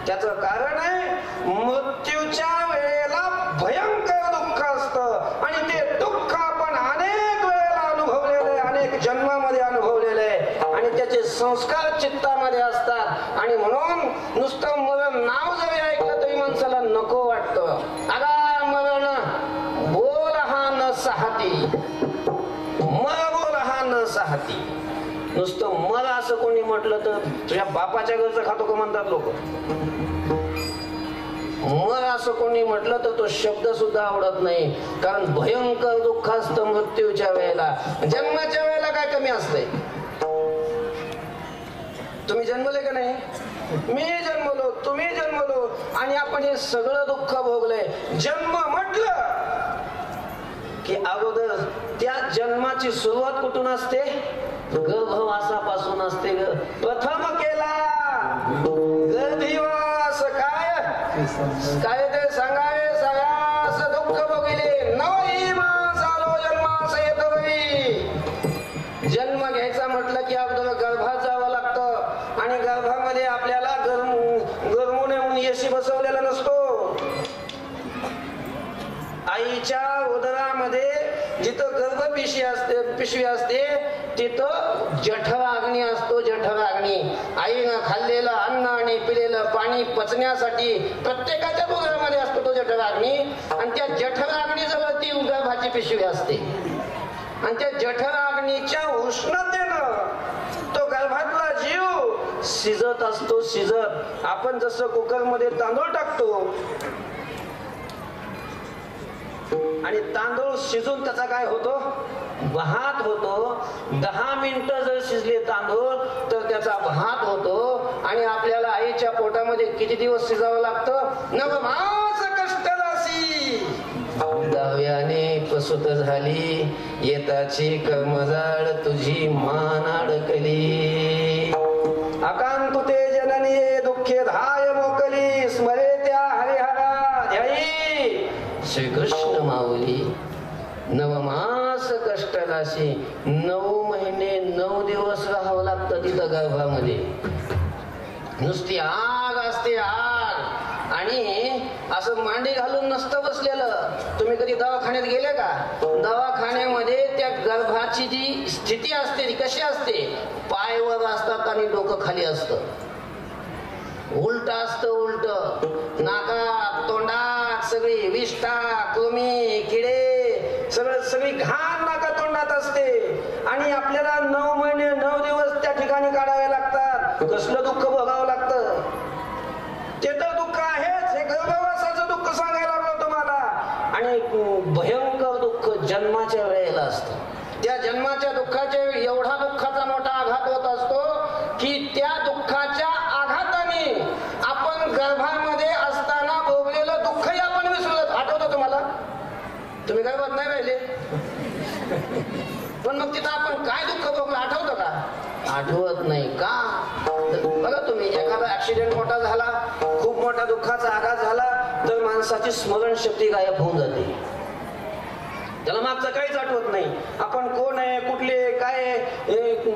त्याचं कारण आहे मृत्यूच्या वेळेला भयंकर दुःख असतं आणि ते दुःख आपण अनेक वेळेला अनुभवलेलं आहे, अनेक जन्मामध्ये अनुभवलेलं आहे आणि त्याचे संस्कार चित्तामध्ये असतात आणि म्हणून नुसतं मरण नाव जरी ऐकलं तरी माणसाला नको वाटतं. अगा मरण बोल हा न साहती, मर बोल हा न साहती. नुसतं मर असं कोणी म्हटलं तर तुझ्या बापाच्या घरचं खातो का म्हणतात लोक. मर असं कोणी म्हटलं तर तो शब्द सुद्धा आवडत नाही, कारण भयंकर दुःख असतं मृत्यूच्या वेळेला. जन्माच्या वेळेला काय कमी असतंय? तुम्ही जन्मले का नाही? मी जन्मलो, तुम्ही जन्मलो आणि आपण हे सगळं दुःख भोगलंय. जन्म म्हटलं की अगोदर त्या जन्माची सुरुवात कुठून असते? गर्भवासापासून असते. प्रथम केला गर्भिवास काय काय ते सांगावे सगळ्यास दुःख भोगिले नवही मास आलो जन्मास येतो घरी. जन्म घ्यायचा म्हटलं की अगोदर गर्भात जावं लागतं आणि गर्भामध्ये आपल्याला गरमू नये म्हणून एसी बसवलेला नसतो. आईच्या उदरामध्ये जिथं गर्भपिशवी असते तिथं जठराग्नी असतो. जठराग्नी आईनं खाल्लेलं अन्न आणि पिलेलं पाणी पचण्यासाठी प्रत्येकाच्या उदरामध्ये असतो तो जठराग्नी आणि त्या जठराग्नीजवळ ती गर्भाची पिशवी असते आणि त्या जठराग्नीच्या उष्णतेनं तो गर्भातला जीव शिजत असतो. शिजत आपण जसं कुकरमध्ये तांदूळ टाकतो आणि तांदूळ शिजून त्याचा काय होतो? भात होतो. 10 मिनिटं जर शिजले तांदूळ तर त्याचा भात होतो आणि आपल्याला आईच्या पोटामध्ये किती दिवस शिजावं लागतं? 9 मास कष्टदासी. दहाव्याने प्रसूत झाली येताची कर्मजाळ तुझी मान अडकली. अकांतुते जननी दुःखे धाय मोकली स्मरे त्या हरिहरा ध्यायी. श्रीकृष्ण माऊली 9 मास कष्टदासी. 9 महिने 9 दिवस राहावं लागतं तिथं गर्भामध्ये. नुसती आग असते आग आणि असं मांडी घालून नसतं बसलेलं. तुम्ही कधी दवाखान्यात गेले का? दवाखान्यामध्ये त्या गर्भाची जी स्थिती असते ती कशी असते? पाय वर असतात आणि डोकं खाली असतं. उलट असतं. उलट नाकात तोंडात सगळी विष्ठा कृमी किडे सगळी घाण नाका तोंडात असते आणि आपल्याला 9 महिने 9 दिवस त्या ठिकाणी काढावे लागतात. कसलं दुःख भोगावं लागतं? ते तर दुःख आहेच. हे गर्भवासाचं दुःख सांगायला लागलो तुम्हाला. आणि भयंकर दुःख जन्माच्या वेळेला असतं. त्या जन्माच्या दुःखाच्या वेळी एवढा दुःखाचा मोठा आघात होत असतो की त्या दुःखाच्या आघाताने आपण गर्भामध्ये असताना भोगलेलं दुःखही आपण विसरत. आठवतं तुम्हाला? तुम्ही गर्भात नाही राहिले पण मग तिथं आपण काय दुःख भोगलं आठवतं का? आठवत नाही का? बघा तुम्ही एखादा ऍक्सिडेंट मोठा झाला, खूप मोठा दुःखाचा आघात झाला तर माणसाची स्मरणशक्ती गायब होऊन जाते. त्याला मागचं काहीच आठवत नाही. आपण कोण आहे, कुठले, काय,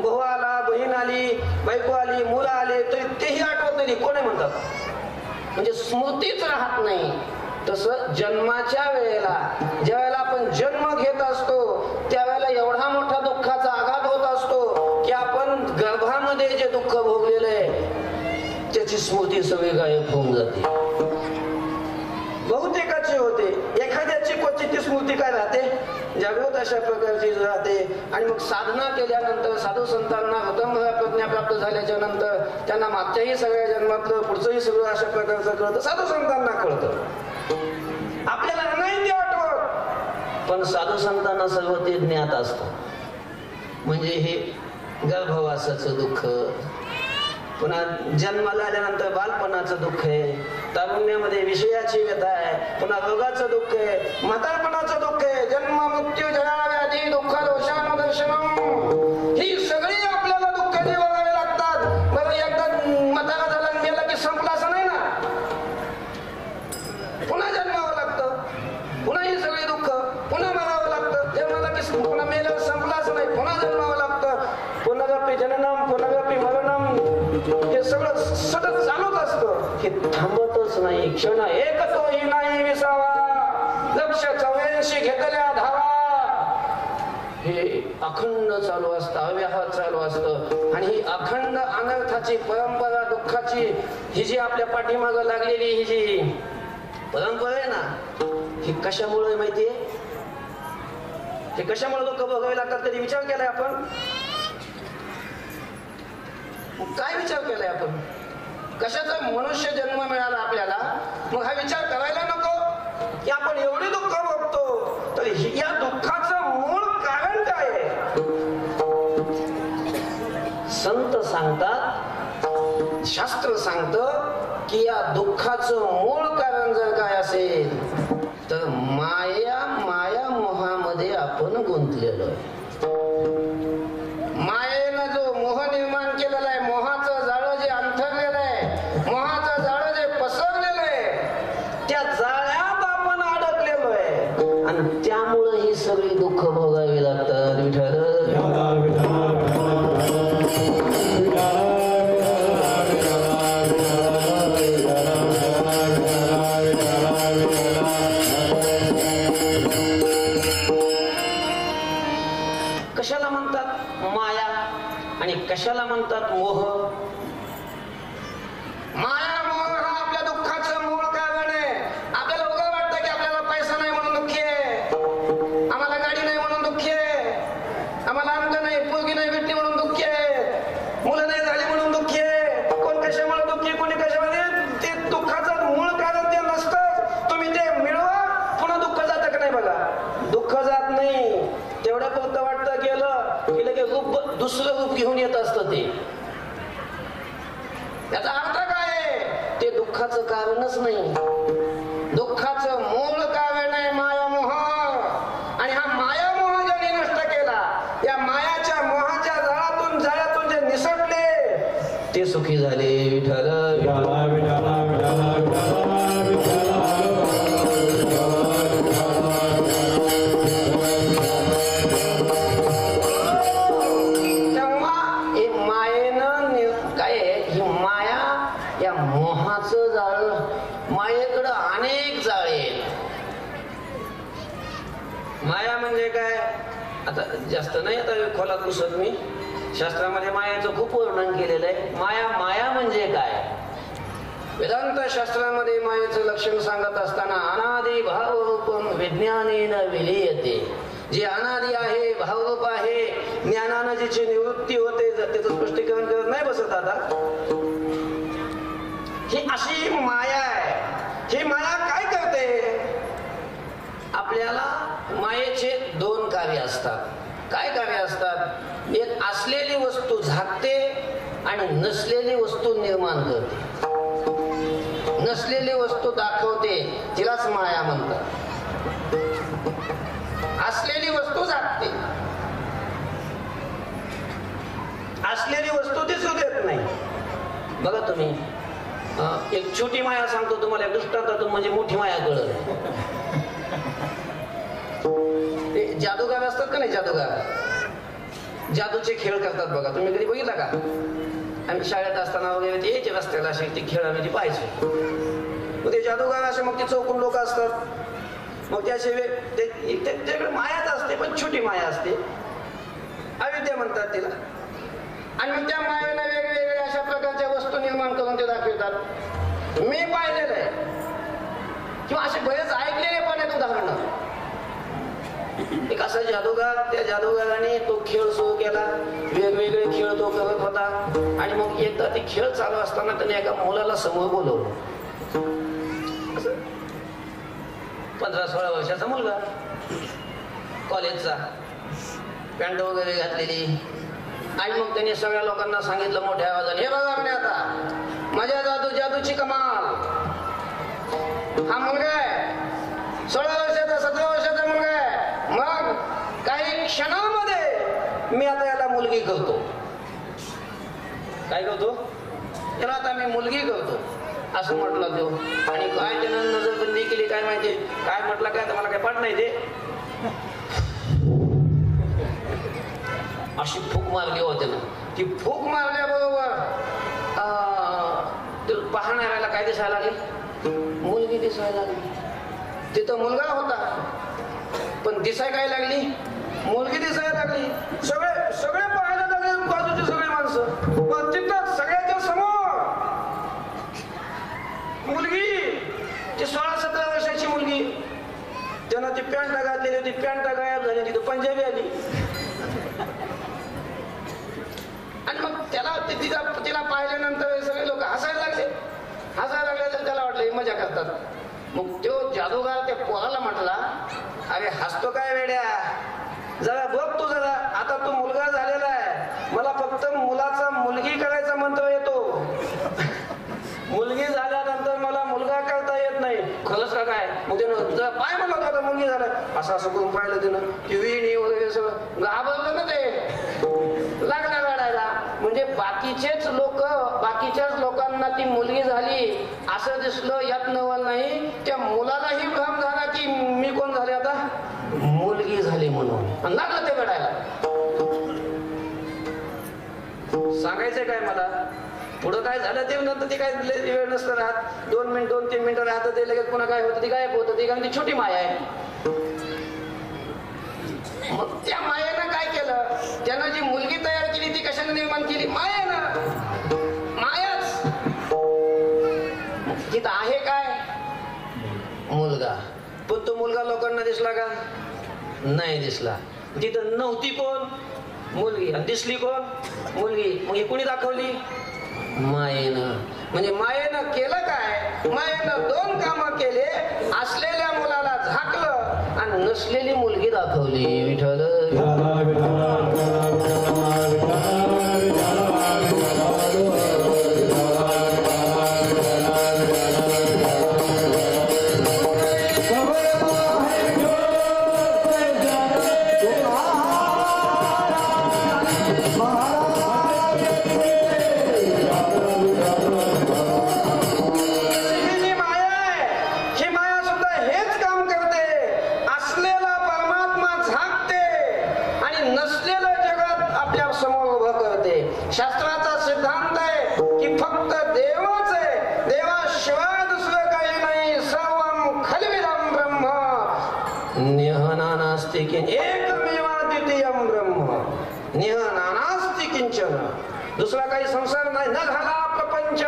भाऊ आला, बहीण आली, बायको आली, मुलं आले तरी तेही आठवत नाही. कोण आहे म्हणतात, म्हणजे स्मृतीच राहत नाही. तसं जन्माच्या वेळेला ज्या वेळेला आपण जन्म घेत असतो त्यावेळेला एवढा मोठा दुःखाचा आघात होत असतो की आपण गर्भामध्ये जे दुःख भोगलेलं आहे त्याची स्मृती सगळी गायब होऊन जाते. बहुतेकाची होते, एखाद्याची क्वचित स्मृती काय राहते? जागृत अशा प्रकारची राहते. आणि मग साधना केल्यानंतर साधू संतांना उत्तम प्रज्ञा प्राप्त झाल्याच्या नंतर त्यांना मागच्याही सगळ्या जन्मातलं पुढचंही सगळं अशा प्रकारचं कळतं. साधू संतांना कळतं, आपल्याला नाही ते आठवत. पण साधू संतांना सर्व ते ज्ञात असतं. म्हणजे हे गर्भवासाचं दुःख, पुन्हा जन्माला आल्यानंतर बालपणाचं दुःख आहे, तारुण्यामध्ये विषयाची व्यथा आहे, पुन्हा रोगाचं दुःख आहे, म्हातारपणाचं दुःख आहे, जन्म मृत्यू जरा व्याधी दुःख दोषानुदर्शनम, ही सगळी आपल्याला दुःख जे बघावे लागतात. बरं एकदा म्हातारा झाला गेला की संपला असं नाही ना, पुन्हा जन्मावं लागतं, पुन्हा ही सगळी दुःख, पुन्हा मरावं लागतं. जन्माला की पुन्हा मेल्यावर संपला असं नाही, पुन्हा जन्मावं लागतं. पुनरपि जननम हे सगळं सतत चालूच असतं, हे थांबतच नाही. क्षण एक तोही नाही विसावा, लक्ष 84 घेतल्या धावा. हे अखंड चालू असतं, अव्याहत चालू असतं. आणि ही अखंड अनर्थाची परंपरा, दुःखाची, ही जी आपल्या पाठीमागं लागलेली ही जी परंपरा आहे ना, ही कशामुळे माहितीये? हे कशामुळे दुःख भोगावे लागतात? कधी विचार केलाय आपण? काय विचार केलाय आपण? कशाचा मनुष्य जन्म मिळाला आपल्याला? मग हा विचार करायला नको की आपण एवढे दुःख भोगतो, तर या दुःखाचं मूळ कारण काय आहे? संत सांगतात, शास्त्र सांगतं की या दुःखाचं मूळ कारण जर काय असेल तर माया मोहामध्ये आपण गुंतलेलो आहे. मायेनं जो मोह निर्माण केलेला आहे, मोहाचं जाळं जे अंथरलेलं आहे, मोहाचं जाळं जे पसरलेलं आहे, त्या जाळ्यात आपण अडकलेलो आहे. आणि त्यामुळे ही सगळी दुःख भोगावी लागतात. विठ्ठल कशाला म्हणतात माया आणि कशाला म्हणतात मोह? माया मोह हा आपल्या दुःखाचं मूळ कारण आहे. आपल्याला उगा वाटतं की आपल्याला पैसा नाही म्हणून दुःखी आहे, आम्हाला गाडी नाही म्हणून दुःखी आहे, आम्हाला अंग नाही, पोरगी नाही भेटली म्हणून दुःखी आहे, मुलं नाही झाली म्हणून दुःखी आहे. कोण कशामुळे दुःखी, कोणी कशामध्ये? ते दुःखाचं मूळ कारण ते नसतं. तुम्ही ते मिळवा, पुन्हा दुःख जातं का नाही बघा? दुःख जात नाही. तेवढ्या पुरतं वाटतं गेलं की लगेच रूप, दुसरं रूप घेऊन येत असतं. ते याचा अर्थ काय आहे? ते दुःखाचं कारणच नाही. दुःखाचं मूळ कारण आहे मायामोह. आणि हा मायामोह ज्यांनी नष्ट केला, या मायाच्या मोहाच्या जाळ्यातून जे निसटले ते सुखी झाले. विठ्ठल मोहाचं जाळ. मायेकडं अनेक जाळे आहेत. माया म्हणजे काय? आता जास्त नाही आता खोलात घुसत मी. शास्त्रामध्ये मायाचं खूप वर्णन केलेलं आहे. माया म्हणजे काय? वेदांत शास्त्रामध्ये मायेचं लक्षण सांगत असताना अनादि भावरूपम विज्ञानेन विलीयते. जे अनादि आहे, भावरूप आहे, ज्ञानानं जिची निवृत्ती होते, त्याचं स्पष्टीकरण करत नाही बसत आता. ही अशी माया आहे. ही माया काय करते? आपल्याला मायेचे दोन कार्य असतात. काय कार्य असतात? एक असलेली वस्तू झाकते आणि नसलेली वस्तू निर्माण करते. नसलेली वस्तू दाखवते, तिलाच माया म्हणतात. असलेली वस्तू झाकते, असलेली वस्तू दिसू देत नाही. बघा तुम्ही, एक छोटी माया सांगतो तुम्हाला दृष्टांतातून, म्हणजे मोठी माया कळत. ते जादूगार असतात का नाही, जादूगार जादूचे खेळ करतात बघा. तुम्ही कधी बघितला का? आम्ही शाळेत असताना वगैरे ते यायचे रस्त्याला, असे ते खेळ आम्ही ते पाहायचो. मग ते जादूगार असे, मग ते चौकून लोक असतात, मग ते असे त्याच्याकडे मायाच असते, पण छोटी माया असते, अविद्या म्हणतात तिला. आणि मग त्या मायेला वेगवेगळ्या अशा प्रकारच्या वस्तू निर्माण करून ते दाखवतात. मी पाहिलेलं आहे किंवा असे बरेच ऐकलेले पण आहेत उदाहरण. एक असा जादूगार, त्या जादूगाराने तो खेळ सुरू केला. वेगवेगळे खेळ तो करत होता. आणि मग एकदा ते खेळ चालू असताना त्याने एका मुलाला समोर बोलवलं. 15-16 वर्षाचा मुलगा, कॉलेजचा, पॅन्ट वगैरे घातलेली. आणि मग त्यांनी सगळ्या लोकांना सांगितलं मोठ्या आवाजाने, हे बघा म्हणे, आता माझ्या जादूची कमाल. हा मुलगा आहे, 16 वर्षाचा, 17 वर्षाचा मुलगा आहे. मग काही क्षणामध्ये मी आता याला मुलगी करतो. काय करतो? त्याला आता मी मुलगी करतो असं म्हटलं तो. आणि काय त्यानं नजरबंदी केली काय माहिती, काय म्हटलं काय, तर मला काय पाठ नाही. ते अशी फूक मारली होते ना. ती फूक मारल्याबरोबर पाहणाऱ्याला काय दिसायला लागली? मुलगी दिसायला लागली. तिथं मुलगा होता पण दिसाय काय लागली? मुलगी दिसायला लागली. सगळे सगळे पाहायला लागले, बाजूचे सगळे माणसं. पण तिथं सगळ्याच्या समोर मुलगी, ती 16-17 वर्षाची मुलगी. त्यानं ती पॅन्ट घातलेली होती, पॅन्ट गायब झाली, तिथं पंजाबी आली. आणि मग तिला पाहिल्यानंतर सगळे लोक हसायला लागले. तर त्याला वाटलं मजा करतात. मग तो जादूगार त्या पोराला म्हटला, अरे हसतो काय वेड्या, जरा बघ तू जरा, आता तू मुलगा झालेला आहे, मला फक्त मुलाचा मुलगी करायचा मंत्र येतो, मुलगी झाल्यानंतर मला मुलगा करता येत नाही. खरंच का काय? मग त्यानं पाय म्हणला होता मुलगी झाला, असं करून पाहिलं त्यानं, ती विणी वगैरे सगळं घाबरलं ना, ते लागला रडायला. म्हणजे बाकीच्याच लोकांना ती मुलगी झाली असं दिसलं, यात नवल नाही. त्या मुलालाही भ्रम झाला की मी कोण झाले आता, मुलगी झाली म्हणून, लागलं ते रडायला. सांगायचंय काय मला, पुढं काय झालं ते नंतर ते काय वेळ नसतं राहत, 2 मिनिट 2-3 मिनिटं राहतं, ते लगेच पुन्हा काय होतं, ती गायब होतं. ती कारण ती छोटी माया आहे. मग त्या मायेनं काय केलं, त्यानं जी मुलगी तयार केली ती कशाने निर्माण केली? मायाच. तिथं आहे काय? मुलगा. पण तो मुलगा लोकांना दिसला का? नाही दिसला. तिथं नव्हती कोण? मुलगी. आणि दिसली कोण? मुलगी. मग ही कोणी दाखवली? मायेनं. म्हणजे मायेनं केलं काय? मायेनं 2 कामं केले. असलेल्या मुलाला झाकलं आणि नसलेली मुलगी दाखवली. विठ्ठल शास्त्राचा सिद्धांत आहे की फक्त देवच आहे, देवाशिवाय दुसरं काही नाही. सर्वं खल्विदं ब्रह्म निहनानास्ति किंचन, एकमेवाद्वितीयं ब्रह्म निहनानास्ति किंचन. दुसरा काही संसार नाही, न झाला प्रपंच,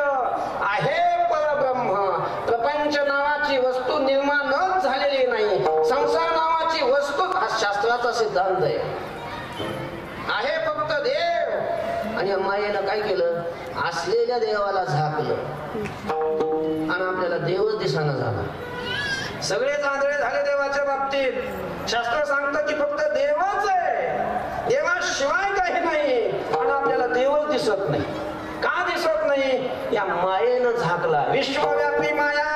आहे परब्रह्म. प्रपंच नावाची वस्तू निर्माणच झालेली नाही, संसार नावाची वस्तू हा शास्त्राचा सिद्धांत आहे फक्त देव. आणि मायेनं काय केलं? असलेल्या देवाला झाकलं आणि आपल्याला देवच दिसाना झाला. सगळे आंधळे झाले देवाच्या बाबतीत. शास्त्र सांगतं की फक्त देवच आहे, देवाशिवाय काही नाही. आणि आपल्याला देवच दिसत नाही. का दिसत नाही? या मायेनं झाकला. विश्वव्यापी माया,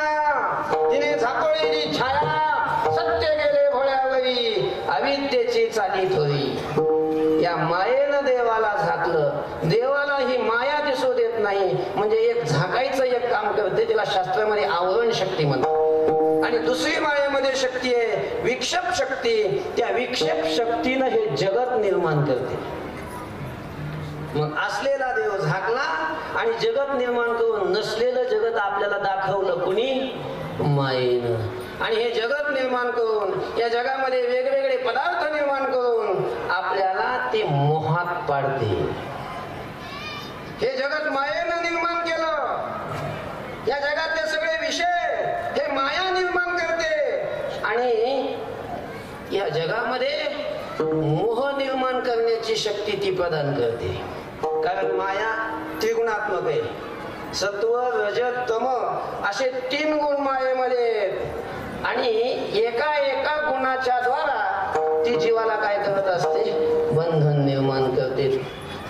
तिने झाकळलेली छाया, सत्य गेले भोळ्यावरी, अविद्येची चाली थोरी. या मायेनं देवाला झाकलं. देवाला ही माया दिसू देत नाही. म्हणजे एक झाकायचं एक काम करते, त्याला शास्त्रामध्ये आवरण शक्ती म्हणतात. आणि दुसरी मायेमध्ये शक्ती आहे विक्षेप शक्ती. त्या विक्षेप शक्तीनं हे जगत निर्माण करते. मग असलेला देव झाकला आणि जगत निर्माण करून नसलेलं जगत आपल्याला दाखवलं कुणी? मायेनं. आणि हे जगत निर्माण करून या जगामध्ये वेगवेगळे पदार्थ निर्माण करून आपल्याला ते मोहात पाडते. हे जगत मायेनं निर्माण केलं. या जगातले सगळे विषय हे माया निर्माण करते. आणि या जगामध्ये मोह निर्माण करण्याची शक्ती ती प्रदान करते. कारण माया त्रिगुणात्मक आहे. सत्व, रज, तम असे 3 गुण मायेमध्ये. आणि एका गुणाच्या द्वारा ती जीवाला काय करत असते? बंधन निर्माण करते.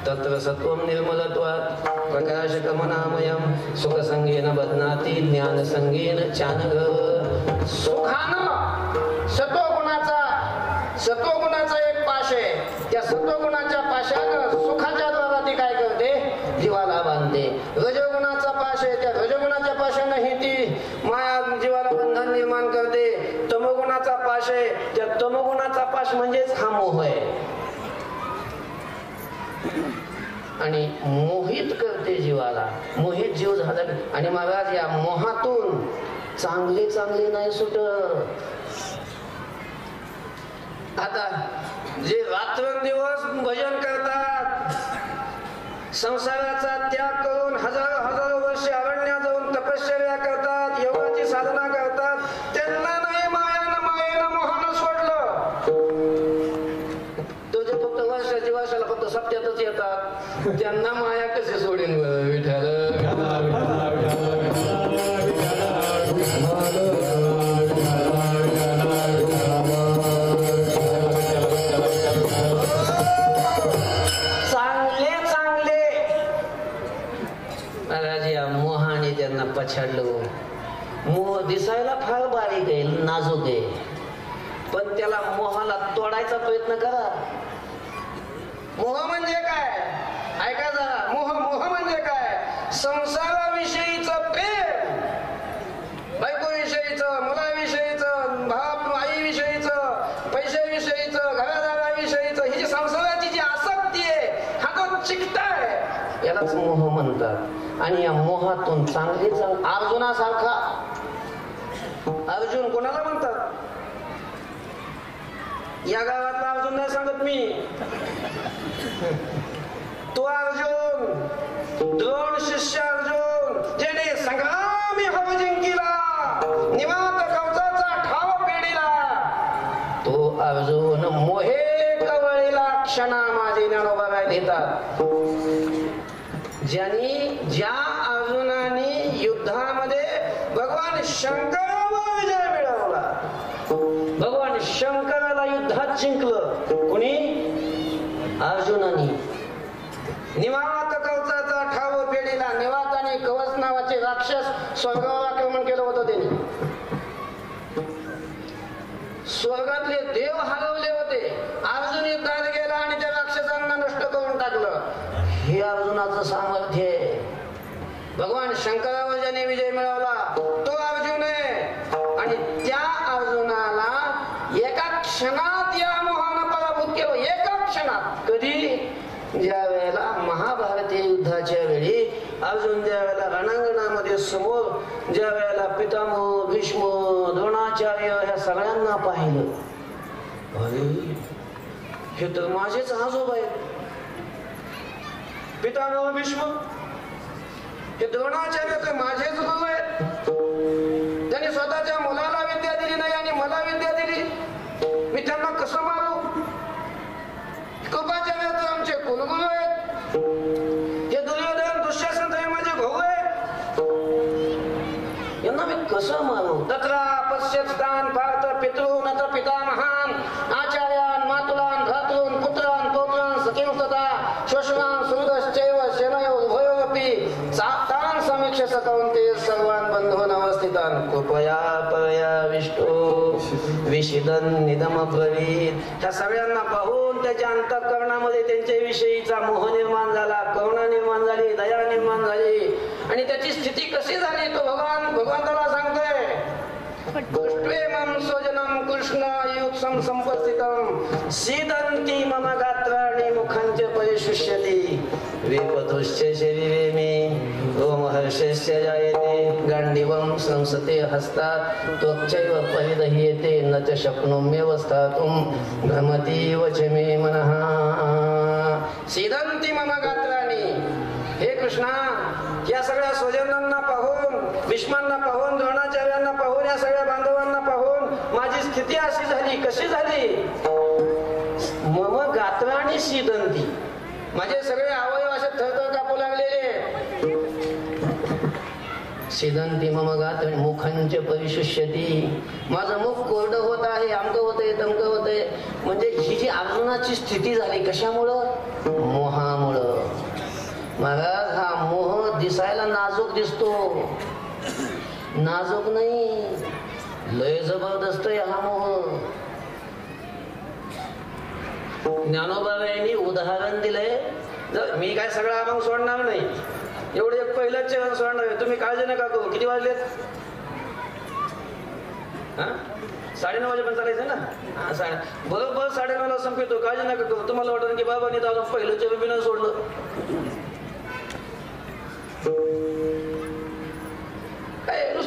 तत्र सत्वं निर्मलत्वात् प्रकाशकमनामयं सुखसंगेन बध्नाति ज्ञानसंगेन चानघ. सुखानं सत्वगुणाचा एक पाश आहे. त्या सत्वगुणाच्या पाशानं सुखाच्या द्वारा ती काय करते? जीवाला बांधते. रजगुणाचा पाश आहे. त्या रजगुणाच्या पाशानं ही ती माया जीवाला बंधन निर्माण करते. तमगुणाचा पाश आहे. त्या तमगुणाचा पाश म्हणजेच हा मोह आहे. आणि मोहित करते जीव. जीव आला, मोहित जीव झाला. आणि महाराज या मोहातून चांगले चांगले नाही सुटत. आता जे रात्रंदिवस भजन करतात, संसाराचा त्याग करून हजारो हजारो वर्ष अरण्यात जाऊन तपश्चर्या करतात, योगाची साधना करतात, त्यांना नाही मायेनं मोहानं सोडलं. तो जे फक्त वर्षाला फक्त सप्त्यातच येतात, त्यांना माया कशी सोडेन विठ्ठल. मोहाने त्यांना पछाडलं. मोह दिसायला फार बारीक आहे, नाजूक आहे, पण त्याला मोहाला तोडायचा प्रयत्न करा. मोह म्हणजे काय ऐका जरा. मोह म्हणजे काय? संसाराविषयीचं प्रेम, बायकोविषयीचं, मुलाविषयीचं, आईविषयीचं, पैशाविषयीचं, घरादाराविषयीचं, ही जी संसाराची जी आसक्ती आहे, हा तो चिकटा आहे, यालाच मोह म्हणतात. आणि या मोहातून चांगले अर्जुनासारखा, अर्जुन कोणाला म्हणतात? या गावातला अर्जुन नाही सांगत मी. तो अर्जुन, द्रोण शिष्य अर्जुन, ज्याने संग्रामी हव जिंकिला, निवांत कवचाचा ठाव पेढीला, तो अर्जुन मोहे कवळीला क्षणा माझे ज्ञानोबा काय देतात. ज्या अर्जुनाने युद्धामध्ये भगवान शंकरावर विजय मिळवला, भगवान शंकराला युद्धात जिंकलं. कोणी? अर्जुनाने. निवात कवचाचा ठाव पेढीला. निवात आणि कवच नावाचे राक्षस स्वर्गावर आक्रमण केलं होतं त्यांनी. स्वर्गातले देव हरवले होते. अर्जुन युद्धात गेला आणि त्या राक्षसांना नष्ट करून टाकलं. हे अर्जुनाचं सामर्थ्य आहे. भगवान शंकरावर ज्याने विजय मिळवला तो अर्जुन आहे. आणि त्या अर्जुनाला एका क्षणात या मोहानं पराभूत केलं. एका क्षणात. कधी? ज्या वेळेला महाभारतीय युद्धाच्या वेळी अर्जुन ज्या वेळेला रणांगणामध्ये समोर ज्या वेळेला पितामह, भीष्म, द्रोणाचार्य ह्या सगळ्यांना पाहिलं, अरे हे तर माझेच आजोबा आहेत. पितामह, भीष्म, हे द्रोणाचार्य तर माझेच गुरु आहेत. त्यांनी स्वतःच्या मुलाला विद्या दिली नाही आणि मला विद्या दिली. मी त्यांना कसं मारू? कृपाचार्य तर आमचे कुलगुरु आहेत. हे दुर्योधन, दुःशासन तर माझे भाऊ आहेत. यांना मी कसं मारू? तत्रा पश्यत्स्तान पार्थ पितॄन् न पितामहान् आचार्यान् मातुलान् भ्रातॄन् पुत्रान् पौत्रान् सखीं तथा श्वशुरान् सुहृदश्चैव शनयो उभयोरपि तान् समीक्ष्य स कौन्तेय सर्वान् बन्धून् अवस्थितान् कृपया परयाविष्टो विषिदन् ब्रवीत. ह्या सगळ्यांना पाहून त्याच्या अंतःकरणामध्ये त्यांच्याविषयीचा मोह निर्माण झाला, करुणा निर्माण झाली, दया निर्माण झाली. आणि त्याची स्थिती कशी झाली तो भगवंताला सांगतोय. दृष्ट्वेमं स्वजनं कृष्णायुक्तं संपस्थितं सीदन्ति मम गात्राणि मुखं च परिशुष्यति विपतुश्च शरीरे मे रोमहर्षस्य जायते गाण्डीवं संसते हस्तात् त्वक्चैव परिदह्यते न च शक्नोम्येव स्थातुं भ्रमतीव च मे मनः. सीदन्ति मम गात्राणि. हे कृष्णा, या सगळ्या स्वजनांना पाहून, भीष्मांना पाहून, द्रोणाचार्यांना पाहून, या सगळ्या बांधवांना पाहून माझी स्थिती अशी झाली. कशी झाली? मम गात्राणि सीदन्ति. माझे सगळे अवयव असे थरथर कापू लागलेले. सीदन्ति मम गात्राणि मुखंच परिशुष्यति. माझं मुख कोरडं होत आहे, अमकं होतंय, तमकं होतंय. म्हणजे ही जी अर्जुनाची स्थिती झाली कशामुळं? मोहामुळं. महाराज, हा मोह दिसायला नाजूक दिसतो, नाजूक नाही, लय जबरदस्त आहे हा मोह. ज्ञानोबाबाईंनी उदाहरण दिलंय. मी काय सगळा अभंग सोडणार नाही, एवढे एक पहिलंच चरण सोडणार आहे. तुम्ही काळजी नका करू. किती वाजलेत? 9:30 वाजेपर्यंत चालायचं ना. बरोबर 9:30 संपतो. काळजी नका करू. तुम्हाला वाटत की बाबांनी तर अजून पहिलं चरण बी नाही सोडलं.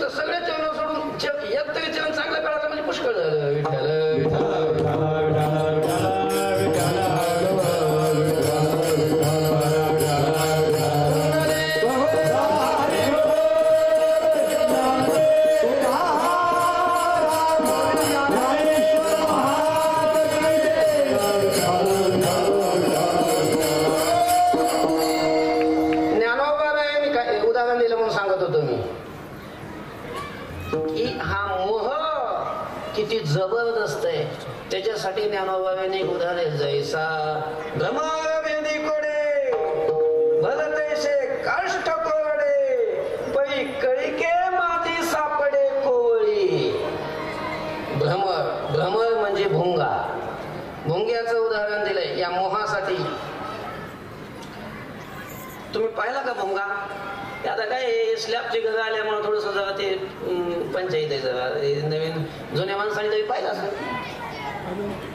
तर सगळे चरण सोडून एक तरी चरण चांगलं कळालं म्हणजे पुष्कळ झालं. विठ्ठल किती जबरदस्त आहे. त्याच्यासाठी ज्ञानोबाने उदाहरण जैसा भ्रमावेदी कोडे भलतेशे काष्ठ कोरडे पै कळिके माझी सापडे कोवळी. भ्रमर म्हणजे भुंगा. भुंग्याचं उदाहरण दिलंय या मोहासाठी. तुम्ही पाहिला का भुंगा? आता काय स्लॅबची घरं आल्यामुळे थोडस जरा ते पंचायत आहे, जरा नवीन जुन्या माणसाने तरी पाहिलं असं.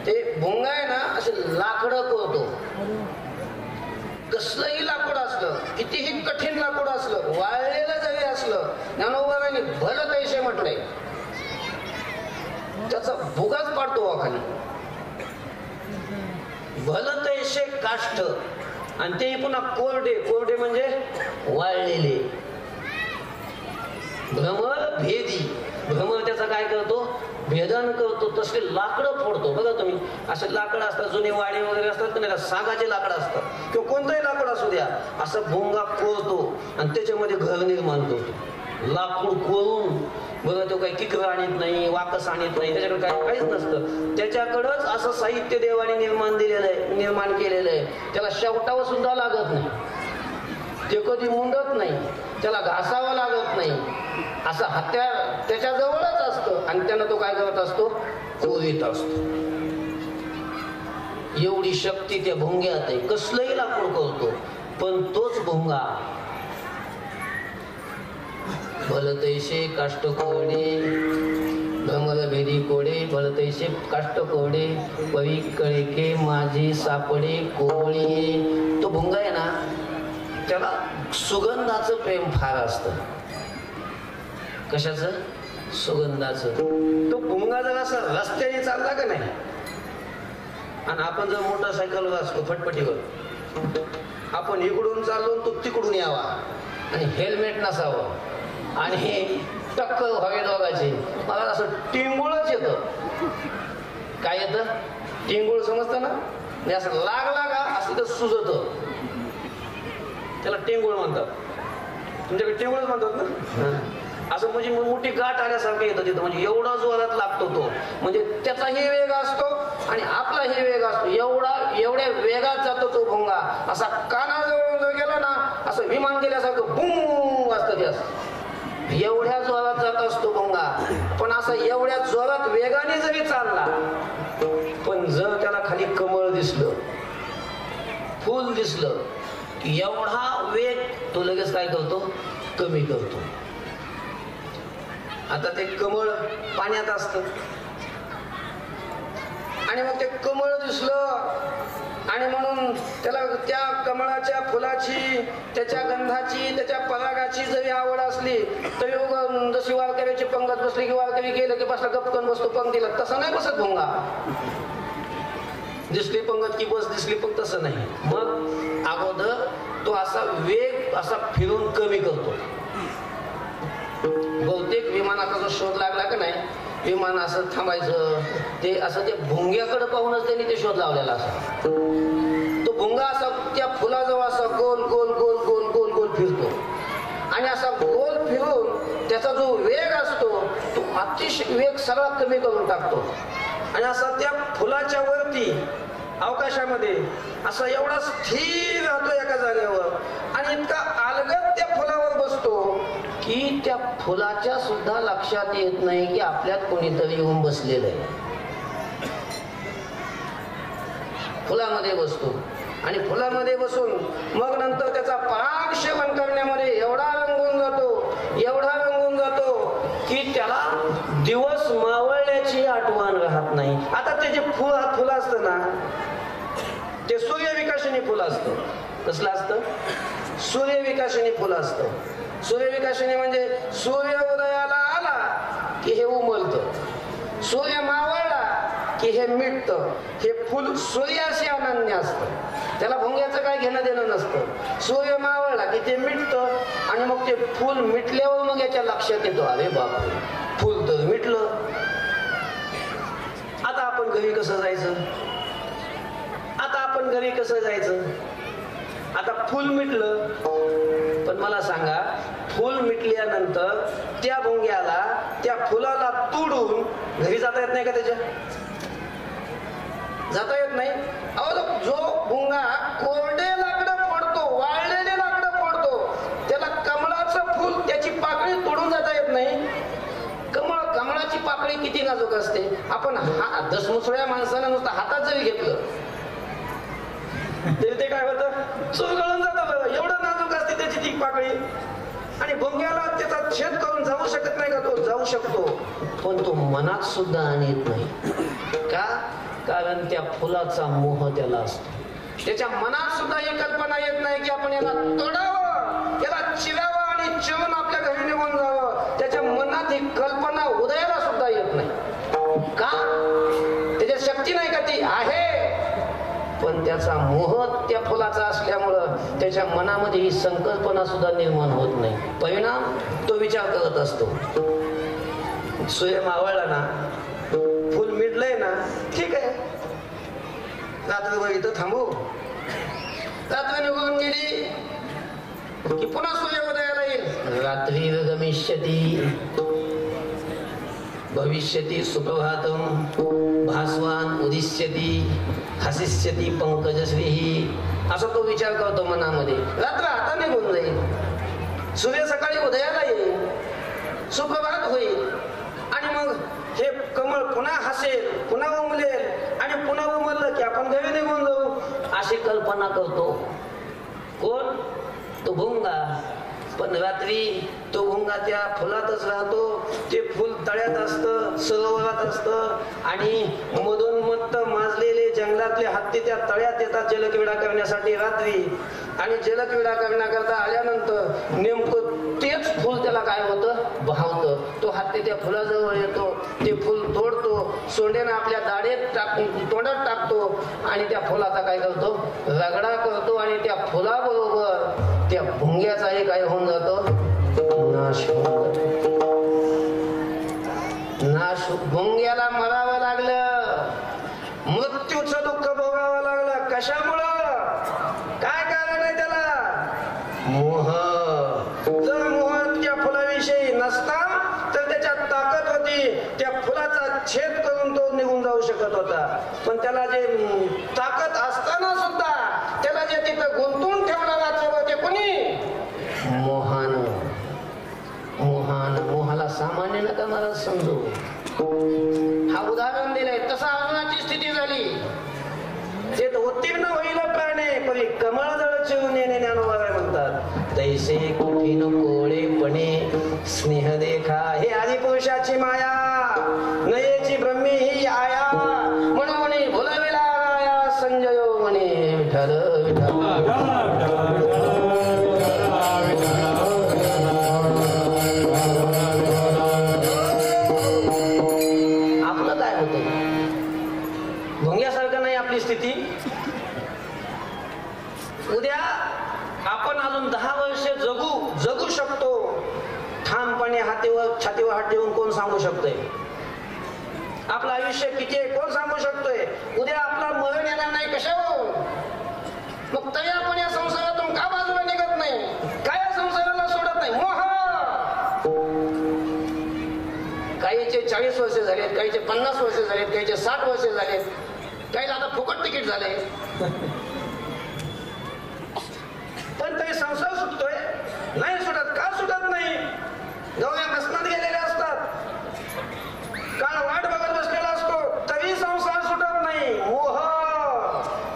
ते भुंगा आहे ना असे लाकडं करतो. कसलंही लाकूड असलं, कितीही कठीण लाकूड असलं, वाळलेलं जरी असलं, ज्ञानोबाने भलं तैसे म्हटलंय, त्याचा भुगाच पाडतो खाली. भलं तैसे काष्ठ. आणि ते पुन्हा कोरडे. कोरडे म्हणजे वाळलेले. भ्रमर भेदी. भ्रमर त्याचा काय करतो? भेदन करतो. तसले लाकडं फोडतो. बघा तुम्ही असे लाकडं असतात, जुने वाडे वगैरे असतात नाही, सागाचे लाकडं असतात किंवा कोणतंही लाकूड असू द्या, असं भोंगा कोरतो आणि त्याच्यामध्ये घर निर्माण करतो. लाकूड कोरून बघा तो काही किकर आणत नाही, वाकस आणत नाही, त्याच्याकडे काहीच नसतं. त्याच्याकडंच असं साहित्य देवाने निर्माण केलेलं आहे. त्याला शेवटावं सुद्धा लागत नाही, ते कधी मुंडत नाही, त्याला घासावं लागत नाही. असं हत्यार त्याच्याजवळच असतं आणि त्यानं तो काय करत असतो? कोरीत असतो. एवढी शक्ती त्या भोंग्यात आहे. कसलंही लाकूड करतो. पण तोच भोंगा भलतैसे काष्ट कोरडे भ्रमर भेदी कोडे भलतैसे काष्ट कोरडे पवी कळिके माझी सापडे कोवळी. तो भुंगा आहे ना, त्याला सुगंधाचं प्रेम फार असतं. कशाचं? सुगंधाचं. तो भुंगा जर असं रस्त्याने चालला का नाही, आणि आपण जर मोटरसायकलवर असतो फटफटीवर, आपण इकडून चाललो तो तिकडून यावा आणि हेल्मेट नसावं आणि टक्कर व्हावी दोघांची, मला असं टिंगुळच येतं. काय येतं? टिंगुळ समजतं ना? म्हणजे असं लागला का असं तर सुजत, त्याला टिंगुळ म्हणतात. तुमच्याकडे टिंगुळच म्हणतात ना? असं म्हणजे मोठी गाठ आल्यासारखं येतं तिथं. म्हणजे एवढा जोरात लागतो तो. म्हणजे त्याचाही वेग असतो आणि आपलाही वेग असतो. एवढ्या वेगात जातो तो भोंगा. असा कानाजवळ जर गेला ना, असं विमान गेल्यासारखं बुम वाजतं ते. असं एवढ्या जोरात जात असतो भोंगा. पण असा एवढ्या जोरात वेगाने जरी चालला, पण जर त्याला खाली कमळ दिसलं, फुल दिसलं, की एवढा वेग तो लगेच काय करतो? कमी करतो. आता ते कमळ पाण्यात असतं आणि मग ते कमळ दिसलं आणि म्हणून त्याला त्या कमळाच्या फुलाची, त्याच्या गंधाची, त्याच्या परागाची जरी आवड असली तरी जशी वारकऱ्याची पंगत बसली की वारकरी गेलं की बसला गपकन बसतो पंक्तीला. तसं नाही बसत भोंगा. दिसली पंगत की बस, दिसली पण तसं नाही. मग अगोदर तो असा वेग असा फिरून कमी करतो. बहुतेक विमानाचा जो शोध लागला का नाही, विमान असं थांबायचं, ते असं ते भुंग्याकडे पाहूनच त्यांनी ते शोध लावलेला असतो. तो भुंगा असा त्या फुलाजवळ असा गोल गोल गोल गोल गोल गोल फिरतो आणि असा गोल फिरून त्याचा जो वेग असतो तो अतिशय वेग सगळा कमी करून टाकतो आणि असा त्या फुलाच्या वरती अवकाशामध्ये असा एवढा स्थिर राहतो एका जागेवर आणि इतका अलगद त्या फुलावर बसतो की त्या फुलाच्या सुद्धा लक्षात येत नाही की आपल्यात कोणीतरी येऊन बसलेलं आहे. फुलामध्ये बसतो आणि फुलामध्ये बसून मग नंतर त्याचा पराग सेवन करण्यामध्ये एवढा रंगून जातो की त्याला दिवस मावळण्याची आठवण राहत नाही. आता ते जे फुलं असतं ना, ते सूर्यविकासिनी फुलं असतं. कसलं असतं? सूर्यविकासिनी फुलं असतं. सूर्यविकासिनी म्हणजे सूर्य उदयाला सूर्य मावळला की हे मिटतं. हे फुल सूर्याशी अनन्य असतं, त्याला भोंग्याचं काय घेणं देणं नसतं. सूर्य मावळला की ते मिटतं आणि मग ते फुल मिटल्यावर मग याच्या लक्षात येतो, अरे बापरे फुल तर मिटलं, आता आपण घरी कसं जायचं, आता आपण घरी कसं जायचं. आता फुल मिटलं, पण मला सांगा फुल मिटल्यानंतर त्या भोंग्याला त्या फुलाला तोडून घरी जाता येत नाही का? त्याच्या जाता येत नाही. अहो जो भोंगा कोरडे लाकडं फोडतो, वाळलेले लाकडं फोडतो, त्याला कमळाचं फुल त्याची पाकळी तोडून जाता येत नाही. कमळाची पाकळी किती नाजूक असते. आपण दसमुसळ्या माणसाला नुसतं हातात जरी घेतलं तरी ते काय होतं, चुरगळून जातं. एवढं नाजूक असते त्याची ती पाकळी. आणि भोंग्याला त्याचा छेद करून जाऊ शकत नाही का? तो जाऊ शकतो, पण तो मनात सुद्धा आणत नाही का? कारण त्या फुलाचा मोह त्याला असतो. त्याच्या मनात सुद्धा ही कल्पना येत नाही की आपण याला तोडावं, याला चिरावं आणि चिरून आपल्या घरी निघून जावं. त्याच्या मनात ही कल्पना उदयाला सुद्धा येत नाही का? त्याच्यात शक्ती नाही का? ती आहे, पण त्याचा मोह त्या फुलाचा असल्यामुळं त्याच्या मनामध्ये ही संकल्पना सुद्धा निर्माण होत नाही. परिणाम तो विचार करत असतो. सूर्य मावळला ना, फुल मिटलंय ना, ठीक आहे रात्रभर इथं थांबू. रात्र निघून गेली की पुन्हा सूर्य उदयाला येईल. रात्री गमिष्यती भविष्यती सुप्रभातम भास्वान उदिष्यती हसिष्यती पंकजश्री, असा तो विचार करतो मनामध्ये. रात्र आता निघून जाईल, सूर्य सकाळी उदयाला येईल, सुप्रभात होईल आणि मग हे कमळ पुन्हा हसेल, पुन्हा उमलेल आणि पुन्हा उमललं की आपण घरी निघून जाऊ, अशी कल्पना करतो. कोण? तो भोंगा. पण रात्री तो भोंगा त्या फुलातच राहतो. ते फुल तळ्यात असतं, सरोवरात असतं आणि मधून मत्त माजलेले जंगलातले हत्ती त्या तळ्यात येतात जलक्रीडा करण्यासाठी रात्री. आणि जलक्रीडा करण्याकरता आल्यानंतर नेमकं तेच फुल त्याला काय होतं, भावतं. तो हत्ती त्या फुलाजवळ येतो, ते फुल तोडतो, सोंडेनं आपल्या दाढेत तोंडात टाकतो आणि त्या फुलाचा काय करतो, रगडा करतो आणि त्या फुलाबरोबर त्या भुंग्याचाही काय होऊन जातो, नाश होऊन जातो. नाश. भुंग्याला मरावं लागलं, मृत्यूचं दुःख भोगावं लागलं. कशामुळं? काय कारण आहे त्याला? मोह. जर मोह त्या फुलाविषयी नसता तर त्याच्यात ताकद होती, त्या फुलाचा छेद करून तो निघून जाऊ शकत होता. पण त्याला जे ताकद असताना सुद्धा त्याला जे तिथं गुंतवून ठेवलं वाचवलं ते कोणी? मोहानं. मोहाला सामान्य नका मला समजू. हा उदाहरण दिलंय, तसा अर्जुनाची स्थिती झाली. ते उत्तीर्ण होईल प्राणे परी कमळ जळ चिरून येणे ज्ञानोबा म्हणतात. तैसे कठीण कोळेपणे स्नेह देखा, हे आदिपुरुषाची माया नयेची ब्रह्मी ही आया. म्हणून म्हणे भुलविला राया संजय म्हणे विठ्ठल आपलं काय होतं? भोंग्यासारखं नाही आपली स्थिती. उद्या आपण अजून 10 वर्ष जगू शकतो ठामपणे. छातीवर हात ठेवून कोण सांगू शकतोय? आपलं आयुष्य किती आहे कोण सांगू शकतोय? उद्या आपला मरण येणार नाही कशावर? मग तरी आपण या संसारातून का बाजूला निघत नाही? काय या संसाराला सोडत नाही? मोह. काहीचे 40 वर्ष झालेत, काहीचे 50 वर्ष झालेत, काहीचे 60 वर्ष झालेत, काहीला आता फुकट तिकीट झाले. पण तरी संसार सुटतोय? नाही सुटत. का सुटत नाही? गवळ्या मसनात गेलेल्या असतात, काळ वाट बघत बसलेला असतो, तरी संसार सुटत नाही.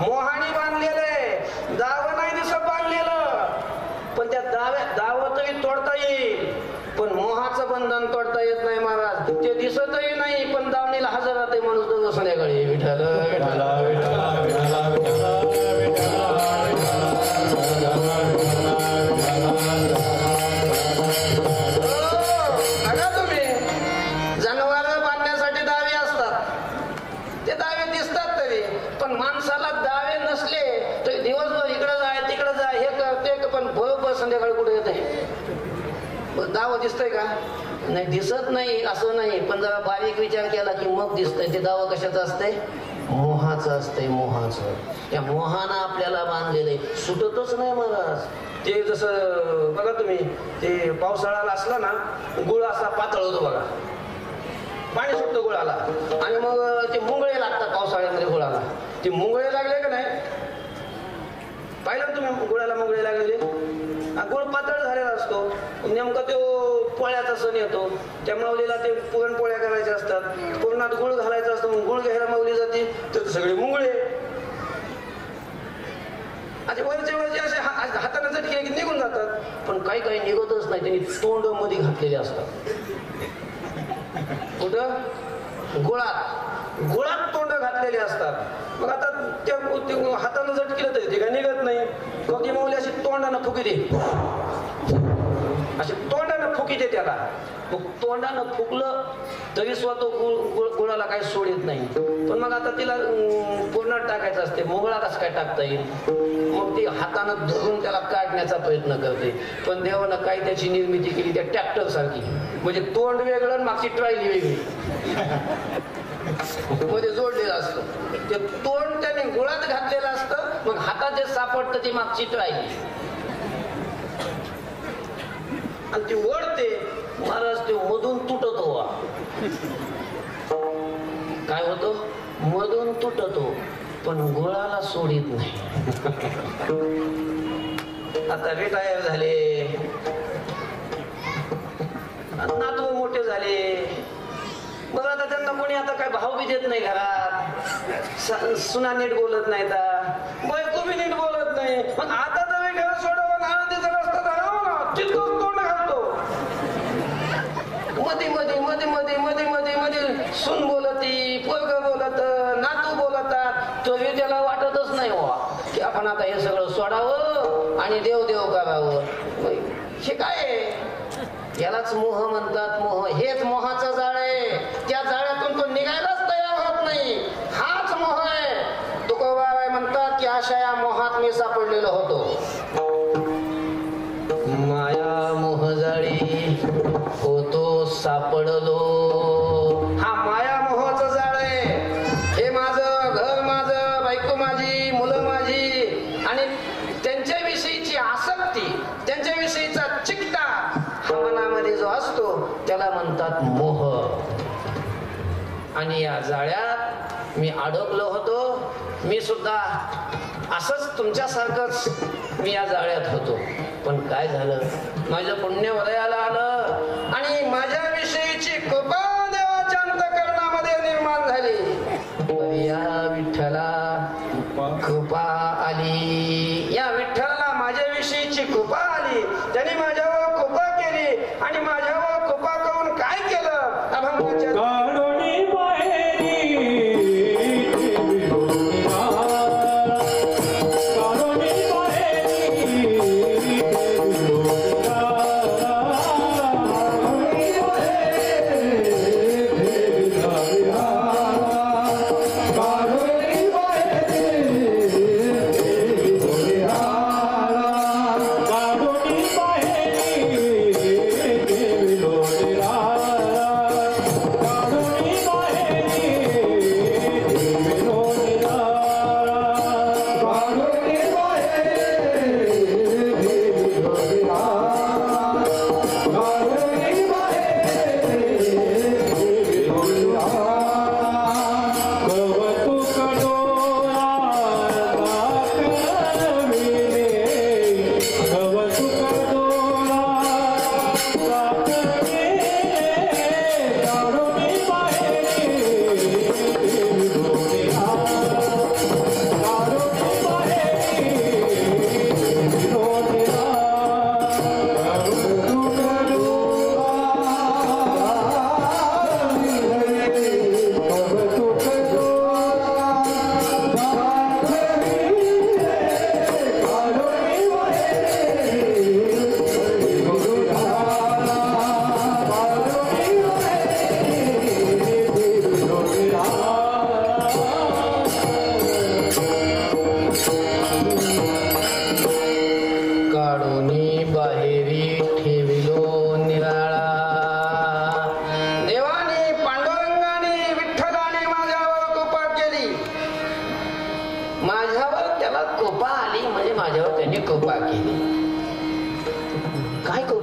मोहाने बांधलेले दाव नाही दिसत बांधलेलं, पण त्या दाव तरी तोडता येईल, पण मोहाचं बंधन तोडता येत नाही महाराज. ते दिसतही नाही, पण दावणीला हजर राहते माणूस दररोज संध्याकाळी. विठ्ठल विठ्ठल विठ्ठल बघा तुम्ही, जनावर बांधण्यासाठी दावे असतात. दावं दिसतंय का? नाही दिसत नाही असं नाही, पण जरा बारीक विचार केला की मग दिसतंय. ते दावं कशाचं असतंय? मोहाचं असतंय, मोहाचं. त्या मोहानं आपल्याला बांधलेलं सुटतच नाही महाराज. ते जसं बघा तुम्ही, ते पावसाळ्याला असला ना, गुळ असा पातळ होतो बघा, पाणी सुटतं गुळाला, आणि मग ते मुंगळे लागतात पावसाळ्यामध्ये गुळाला. ते मुंगळे लागले का नाही, पाहिलं तुम्ही गुळाला मुंगळे लागलेले? गुळ पातळ झालेला असतो. नेमका तो पोळ्याचा सण येतो, त्या माऊलीला ते पुरणपोळ्या करायच्या असतात, पुरणात गुळ घालायचा असतो. मग गुळ घ्यायला माऊली जाते, तर सगळे मुंगळे असे वरचे असे हाताने झटके की निघून जातात. पण काही काही निघतच नाही, त्यांनी तोंड मध्ये घातलेले असतात. कुठं? गुळात तोंड घातलेले असतात. मग आता त्या हातानं झटकेलं तरी ते काय निघत नाही. कधी माऊली अशी तोंडानं फुकी दे, अशी तोंडानं फुकी दे त्याला. मग तोंडानं फुकलं तरी स्वतः गुळाला काही सोड येत नाही. पण मग आता तिला पूर्ण टाकायचं असते, मोगळा कसं काय टाकता येईल? मग ती हातानं धरून त्याला काढण्याचा प्रयत्न करते. पण देवानं काही त्याची निर्मिती केली त्या ट्रॅक्टर सारखी, म्हणजे तोंड वेगळं मागची ट्रायली वेगळी मध्ये जोडलेलं असतं. ते तोंड त्याने गुळात घातलेलं असतं, मग हातात जे सापडतं ती मागची ट्रायली, आणि ती ओढते महाराज. ते मधून तुटत हो, काय होतो? मधून तुटतो, पण गुळाला सोडित नाही. आता रिटायर झाले, नातू मोठे झाले, मग आता त्यांना कोणी आता काय भाव बी देत नाही घरात. सुना नीट बोलत नाही, बायको बी नीट बोलत नाही. पण आता तर घर सोडावं, आनंदीचा रस्ता धरावा ना, तितकंच तोंड घालतो. मध्ये मध्ये मध्ये मध्ये मध्ये मध्ये मध्ये सून बोलती, पोरग बोलत, नातू बोलतात. तरी त्याला वाटतच नाही हो की आपण आता हे सगळं सोडावं आणि देव करावं. हे काय आहे? यालाच मोह म्हणतात. मोह हेच मोहाचं जाळ आहे. त्या जाळ्यातून तो निघायलाच तयार होत नाही. हाच मोह आहे. तुकोबाराय म्हणतात की अशा या मोहात मी सापडलेलो होतो. माया मोह जाळी होतो सापडलो. हा माया मोहाचं जाळ आहे. हे माझं घर, माझं बायको, माझी मुलं माझी, आणि त्यांच्याविषयीची आसक्ती, त्यांच्याविषयीचा चिकटा हा मनामध्ये जो असतो त्याला म्हणतात मोह. आणि या जाळ्यात मी अडकलो होतो. मी सुद्धा असंच तुमच्यासारखंच मी या जाळ्यात होतो. पण काय झालं? माझं पुण्य उदयाला आलं आणि माझ्याविषयीची कृपा देवाच्या अंतःकरणामध्ये निर्माण झाली. या विठ्ठला कृपा आली. या विठ्ठलाला माझ्याविषयीची कृपा आली. त्याने माझ्यावर कृपा केली आणि माझ्यावर कृपा करून काय केलं? अभंगाच्या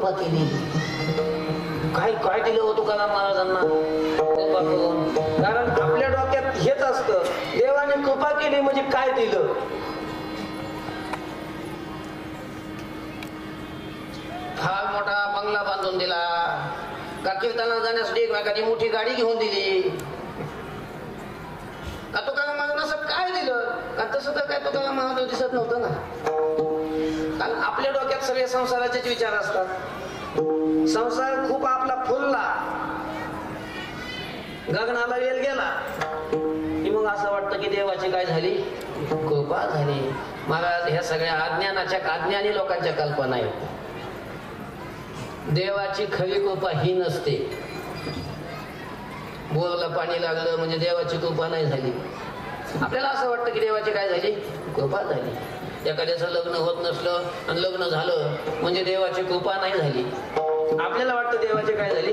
कृपा केली. काय काय दिलं हो तुकाराम महाराजांना कृपा करून? कारण आपल्या डोक्यात हेच असतं, देवाने कृपा केली म्हणजे काय दिलं. फार मोठा बंगला बांधून दिला, का कीर्तनाला जाण्यासाठी एकमेकाची मोठी गाडी घेऊन दिली, का तुकाराम महाराजांना असं काय दिलं? का तसं तर काय तुकाराम महाराज दिसत नव्हतं ना. कारण आपल्या डोक्यात सगळे संसाराचेच विचार असतात. संसार खूप आपला फुलला, गगनाला वेल गेला की मग असं वाटतं की देवाची काय झाली, कृपा झाली. महाराज ह्या सगळ्या अज्ञानी लोकांच्या कल्पना आहेत. देवाची खरी कृपा ही नसते. बोरला पाणी लागलं म्हणजे देवाची कृपा नाही झाली. आपल्याला असं वाटतं की देवाची काय झाली, कृपा झाली. एखाद्याचं लग्न होत नसलं आणि लग्न झालं म्हणजे देवाची कृपा नाही झाली. आपल्याला वाटतं देवाची काय झाली,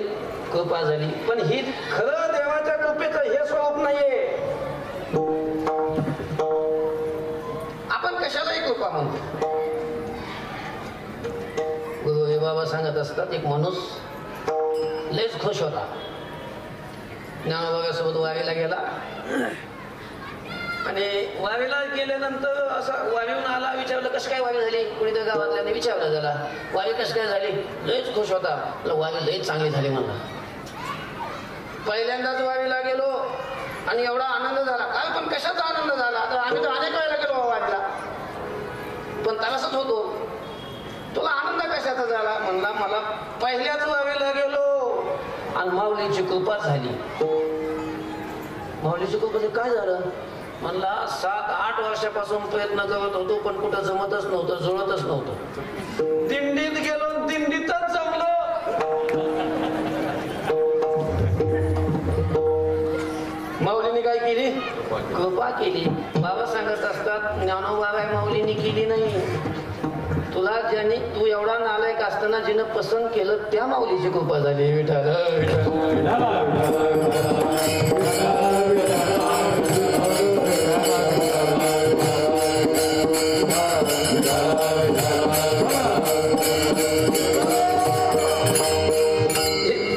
कृपा झाली. पण ही खरं देवाच्या कृपेचं हे स्वरूप नाहीये. आपण कशालाही कृपा म्हणतो. गुरु बाबा सांगत असतात, एक माणूस लयच खुश होता. ज्ञानोबाबासोबत वारीला गेला आणि वारीला गेल्यानंतर असं वारीहून आला, विचारलं कसं काय वारी झाली. कुणीतरी गावातल्याने विचारलं त्याला, वारी कसं काय झाली. लयच खुश होता, वारी लयच चांगली झाली म्हणला. पहिल्यांदाच वारीला गेलो आणि एवढा आनंद झाला. काय पण कशाचा आनंद झाला, तर आम्ही तर अनेक वेळेला गेलो वारीला, पण तरासच होतो. तुला आनंद कशाचा झाला म्हणला, मला पहिल्याच वारीला गेलो आणि माऊलीची कृपा झाली. माऊलीची कृपा काय झालं म्हणला, 7-8 वर्षापासून प्रयत्न करत होतो पण कुठं जमतच नव्हतं, जुळतच नव्हतं. दिंडीत गेलो, दिंडीतच जमलो. माऊलीने काय केली, कृपा केली. बाबा सांगत असतात, ज्ञानोबा माऊलीने केली नाही. तुला ज्याने, तू एवढा नालायक असताना जिनं पसंत केलं त्या माऊलीची कृपा झाली. विठाल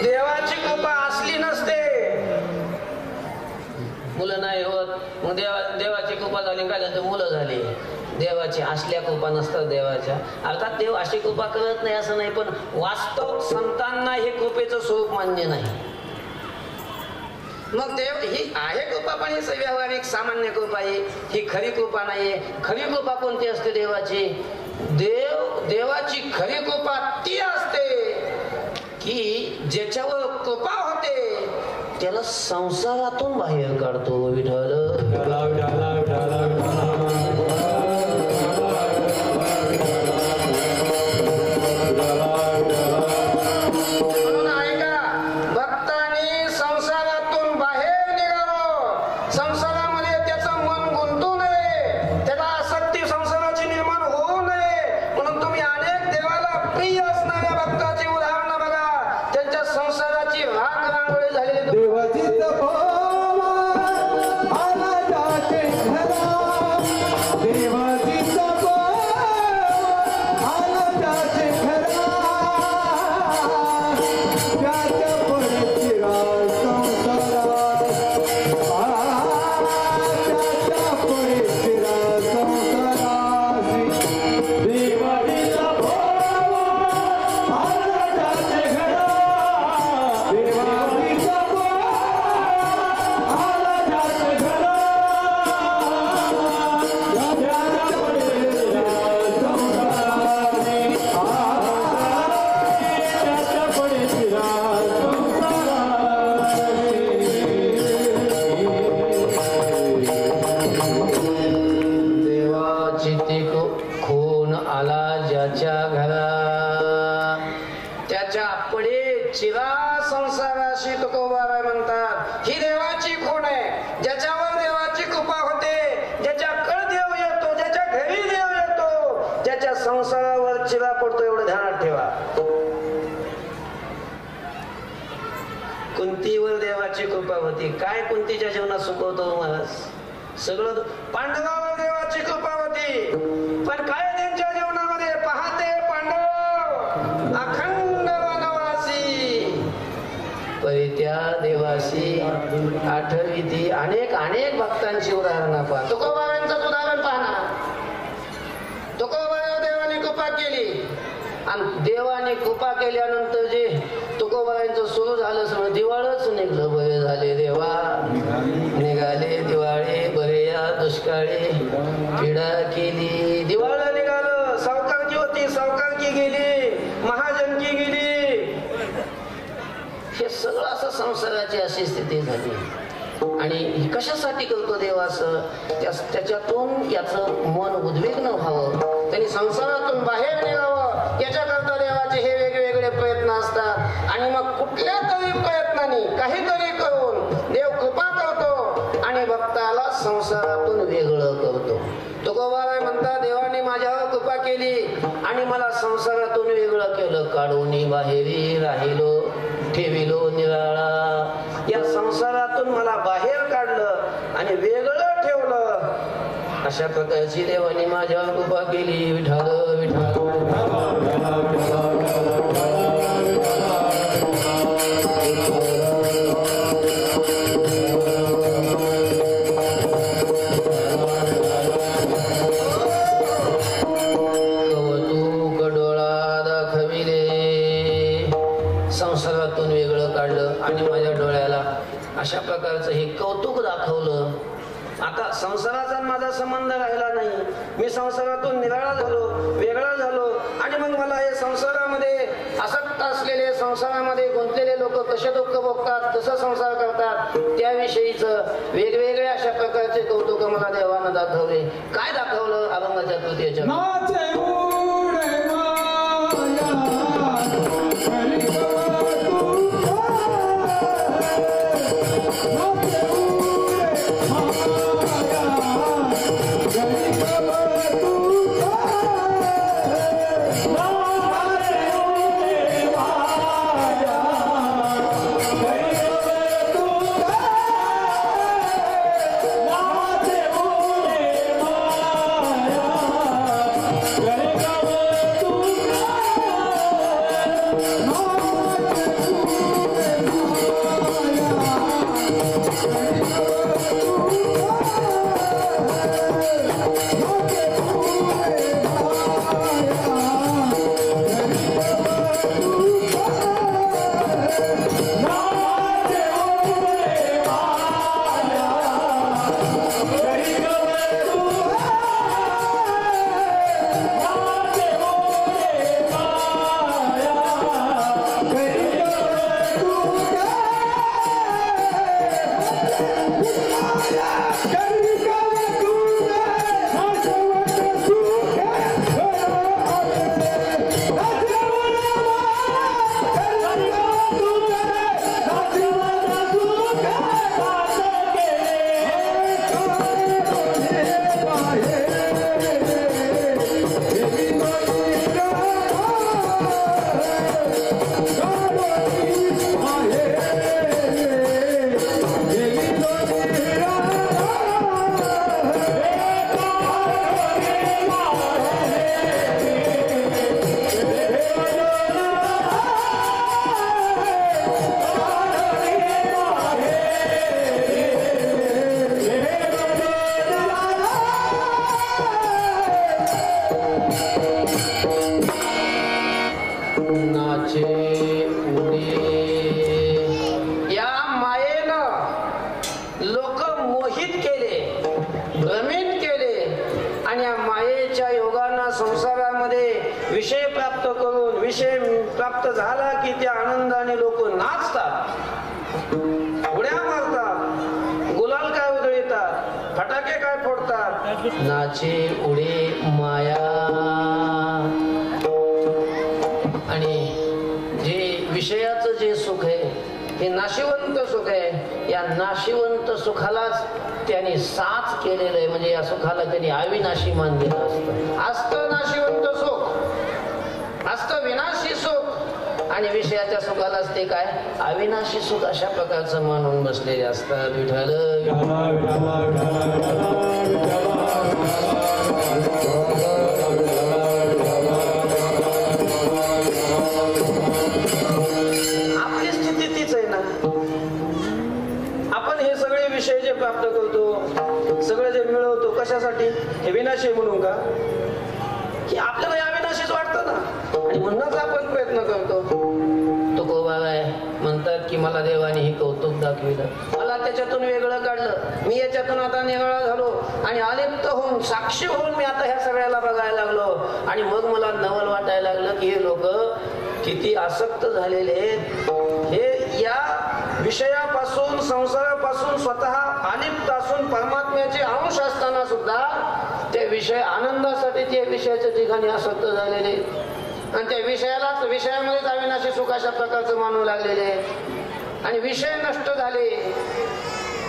देवाची कृपा असली नसते, मुलं नाही होत. मग देवाची कृपा झाली काय झालं, मुलं झाली. देवाची असल्या कृपा नसतात देवाच्या. अर्थात देव अशी कृपा करत नाही असं नाही, पण वास्तव संतांना हे कृपेचं स्वरूप मान्य नाही. मग देव ही आहे कृपा, पण ही व्यावहारिक सामान्य कृपा आहे, ही खरी कृपा नाहीये. खरी कृपा कोणती असते देवाची? देवाची खरी कृपा ती असते की ज्याच्यावर कृपा होते त्याला संसारातून बाहेर काढतो. विठ्ठल म्हणून ऐका, भक्तांनी संसारातून बाहेर निघावं. संसारामध्ये त्याचं मन गुंतू नये, त्याला आसक्ती संसाराची निर्माण होऊ नये. म्हणून तुम्ही अनेक देवाला प्रिय असणाऱ्या भक्ताची उदाहरणं बघा, त्यांच्या संसाराची रांग रांगोळी झालेली. देवाची तपोवा आला जाते घरा, देवाची तपोवा आला जाते घरा, त्याच्या पुढे चिरा संसारात, त्याच्या पुढे चिरा संसारात. देवाची तपोवा आला जाते घरा, देवाची देवाची ती खून आला ज्याच्या घरा, त्याच्या पुढे चिरा संसाराशी तुकोबाराय म्हणतात. ही देवाची खूण आहे, ज्याच्यावर देवाची कृपा होते, ज्याच्याकडे देव येतो, ज्याच्या घरी देव येतो, ज्याच्या संसारावर चिरा पडतो. एवढं ध्यानात ठेवा. कुंतीवर देवाची कृपा होती. काय कुंतीच्या जीवनात सुखवतो महाराज? सगळं. पांडवावर देवाची कृपा होती, पण काय त्यांच्या जीवनामध्ये? पाहते पांडव अखंड परी त्या देवासी आठविती. अनेक अनेक भक्तांची उदाहरणं पहा. तुकोबाबांचं उदाहरण पहा ना. तुकोबा देवाने कृपा केली आणि देवाने कृपा केल्यानंतर जे तुकोबारांचं सुरू झालं सगळं दिवाळच निघलं. बरे झाले देवा, निघाले दिवाळी, बरे या दुष्काळी पीडा केली. दिवाळ निघालं, सावकारकी होती, सावकारकी गेली, महाजनकी गेली. हे सगळं असं संसाराची अशी स्थिती झाली. आणि कशासाठी करतो देव असं? त्याच्यातून याचं मन उद्विग्न व्हावं, त्यांनी संसारातून बाहेर निघावं, याच्याकरता देवाचे हे वेगवेगळे प्रयत्न असतात. आणि मग कुठल्या तरी प्रयत्नाने काहीतरी करून देव कृपा करतो आणि भक्ताला संसारातून वेगळं करतो. तुकोबाराय म्हणतात, देवाने माझ्यावर कृपा केली आणि मला संसारातून वेगळं केलं. काढून बाहेरी राहिलो, ठेविलो निराळा. या संसारातून मला बाहेर काढलं आणि वेगळं ठेवलं. अशा प्रकारची देवाने माझ्यावर कृपा केली. विठाल विठाल संसारातून वेगळं काढलं आणि माझ्या डोळ्याला अशा प्रकारचं हे कौतुक दाखवलं. आता संसाराचा माझा संबंध राहिला नाही. मी संसारातून निराळा झालो, वेगळा झालो. आणि मग मला हे संसारामध्ये आसक्त असलेले, संसारामध्ये गुंतलेले लोक कसे दुःख भोगतात, कसं संसार करतात, त्याविषयीच वेगवेगळे अशा प्रकारचे कौतुक मला देवानं दाखवले. काय दाखवलं? अभंगाच्या तृतीयेच्या प्राप्त झाला की त्या आनंदाने लोक नाचतात, उड्या मारतात, गुलाल काय उधळतात, फटाके काय फोडतात. नाचे उडे माया. आणि जे विषयाचं जे सुख आहे हे नाशिवंत सुख आहे. या नाशिवंत सुखालाच त्यांनी साच केलेलं आहे. म्हणजे या सुखाला त्यांनी अविनाशी मानलेलं असतं. असतं नाशिवंत सुख, असतं विनाशी सुख, आणि विषयाच्या सुखालाच ते काय अविनाशी सुख अशा प्रकारचं मानून बसलेले असतात. विठ्ठल आपली स्थिती तीच आहे ना. विषय जे प्राप्त करतो, सगळं जे मिळवतो, कशासाठी? हे विनाशी आहे म्हणून का? की आपल्याला या विनाशीच वाटतं ना, आणि म्हणूनच आपण प्रयत्न करतो. तुकोबा आहे म्हणतात की मला देवाने हे कौतुक दाखविलं, मला त्याच्यातून वेगळं काढलं, मी याच्यातून आता निगळा झालो आणि आलिप्त होऊन साक्षी होऊन मी आता ह्या सगळ्याला बघायला लागलो. आणि मग मला नवल वाटायला लागलं की हे लोक किती आसक्त झालेले आहेत. हे या विषयापासून, संसारापासून स्वतः आलिप्त असून परमात्म्याचे अंश असताना सुद्धा ते विषय आनंदासाठी त्या विषयाच्या ठिकाणी आसक्त झालेले आणि त्या विषयालाच, विषयामध्येच अविनाशी सुख अशा प्रकारचं मानू लागलेले. आणि विषय नष्ट झाले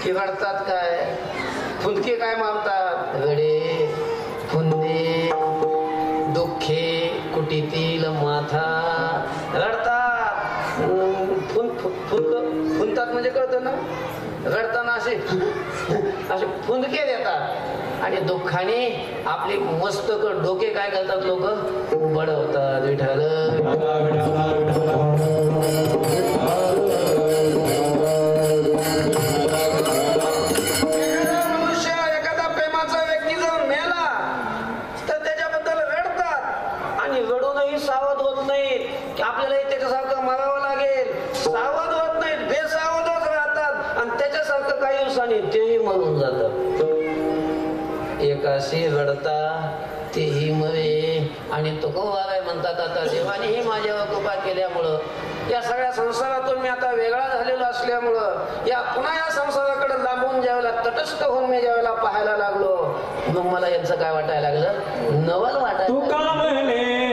की रडतात काय, फुंदके काय मानतात, रडे फुंदे दुःखे कुटीतील माथा. रडतात, फुंतात म्हणजे कळतं ना, रडताना असे फुंदके देतात आणि दुःखाने आपली मस्तक डोके काय करतात लोक, बडवतात. विठाल मनुष्य, एखादा प्रेमाचा व्यक्ती जर मेला तर त्याच्याबद्दल रडतात आणि रडूनही सावध होत नाहीत की आपल्याला त्याच्यासारखं मरावं लागेल. सावध होत नाहीत, बेसावधच राहतात आणि त्याच्यासारखं काही दिवसांनी तेही मरून जातात. एकाशी रडता तेही मरे. आणि तुकोबाराय म्हणतात आता देवानेही माझ्यावर कृपा केल्यामुळं, या सगळ्या संसारातून मी आता वेगळा झालेलो असल्यामुळं, या पुन्हा या संसाराकडे लांबून ज्यावेळेला, तटस्थ होऊन मी ज्यावेळेला पाहायला लागलो, मग मला यांचं काय वाटायला लागलं, नवल वाटायला. तुका म्हणे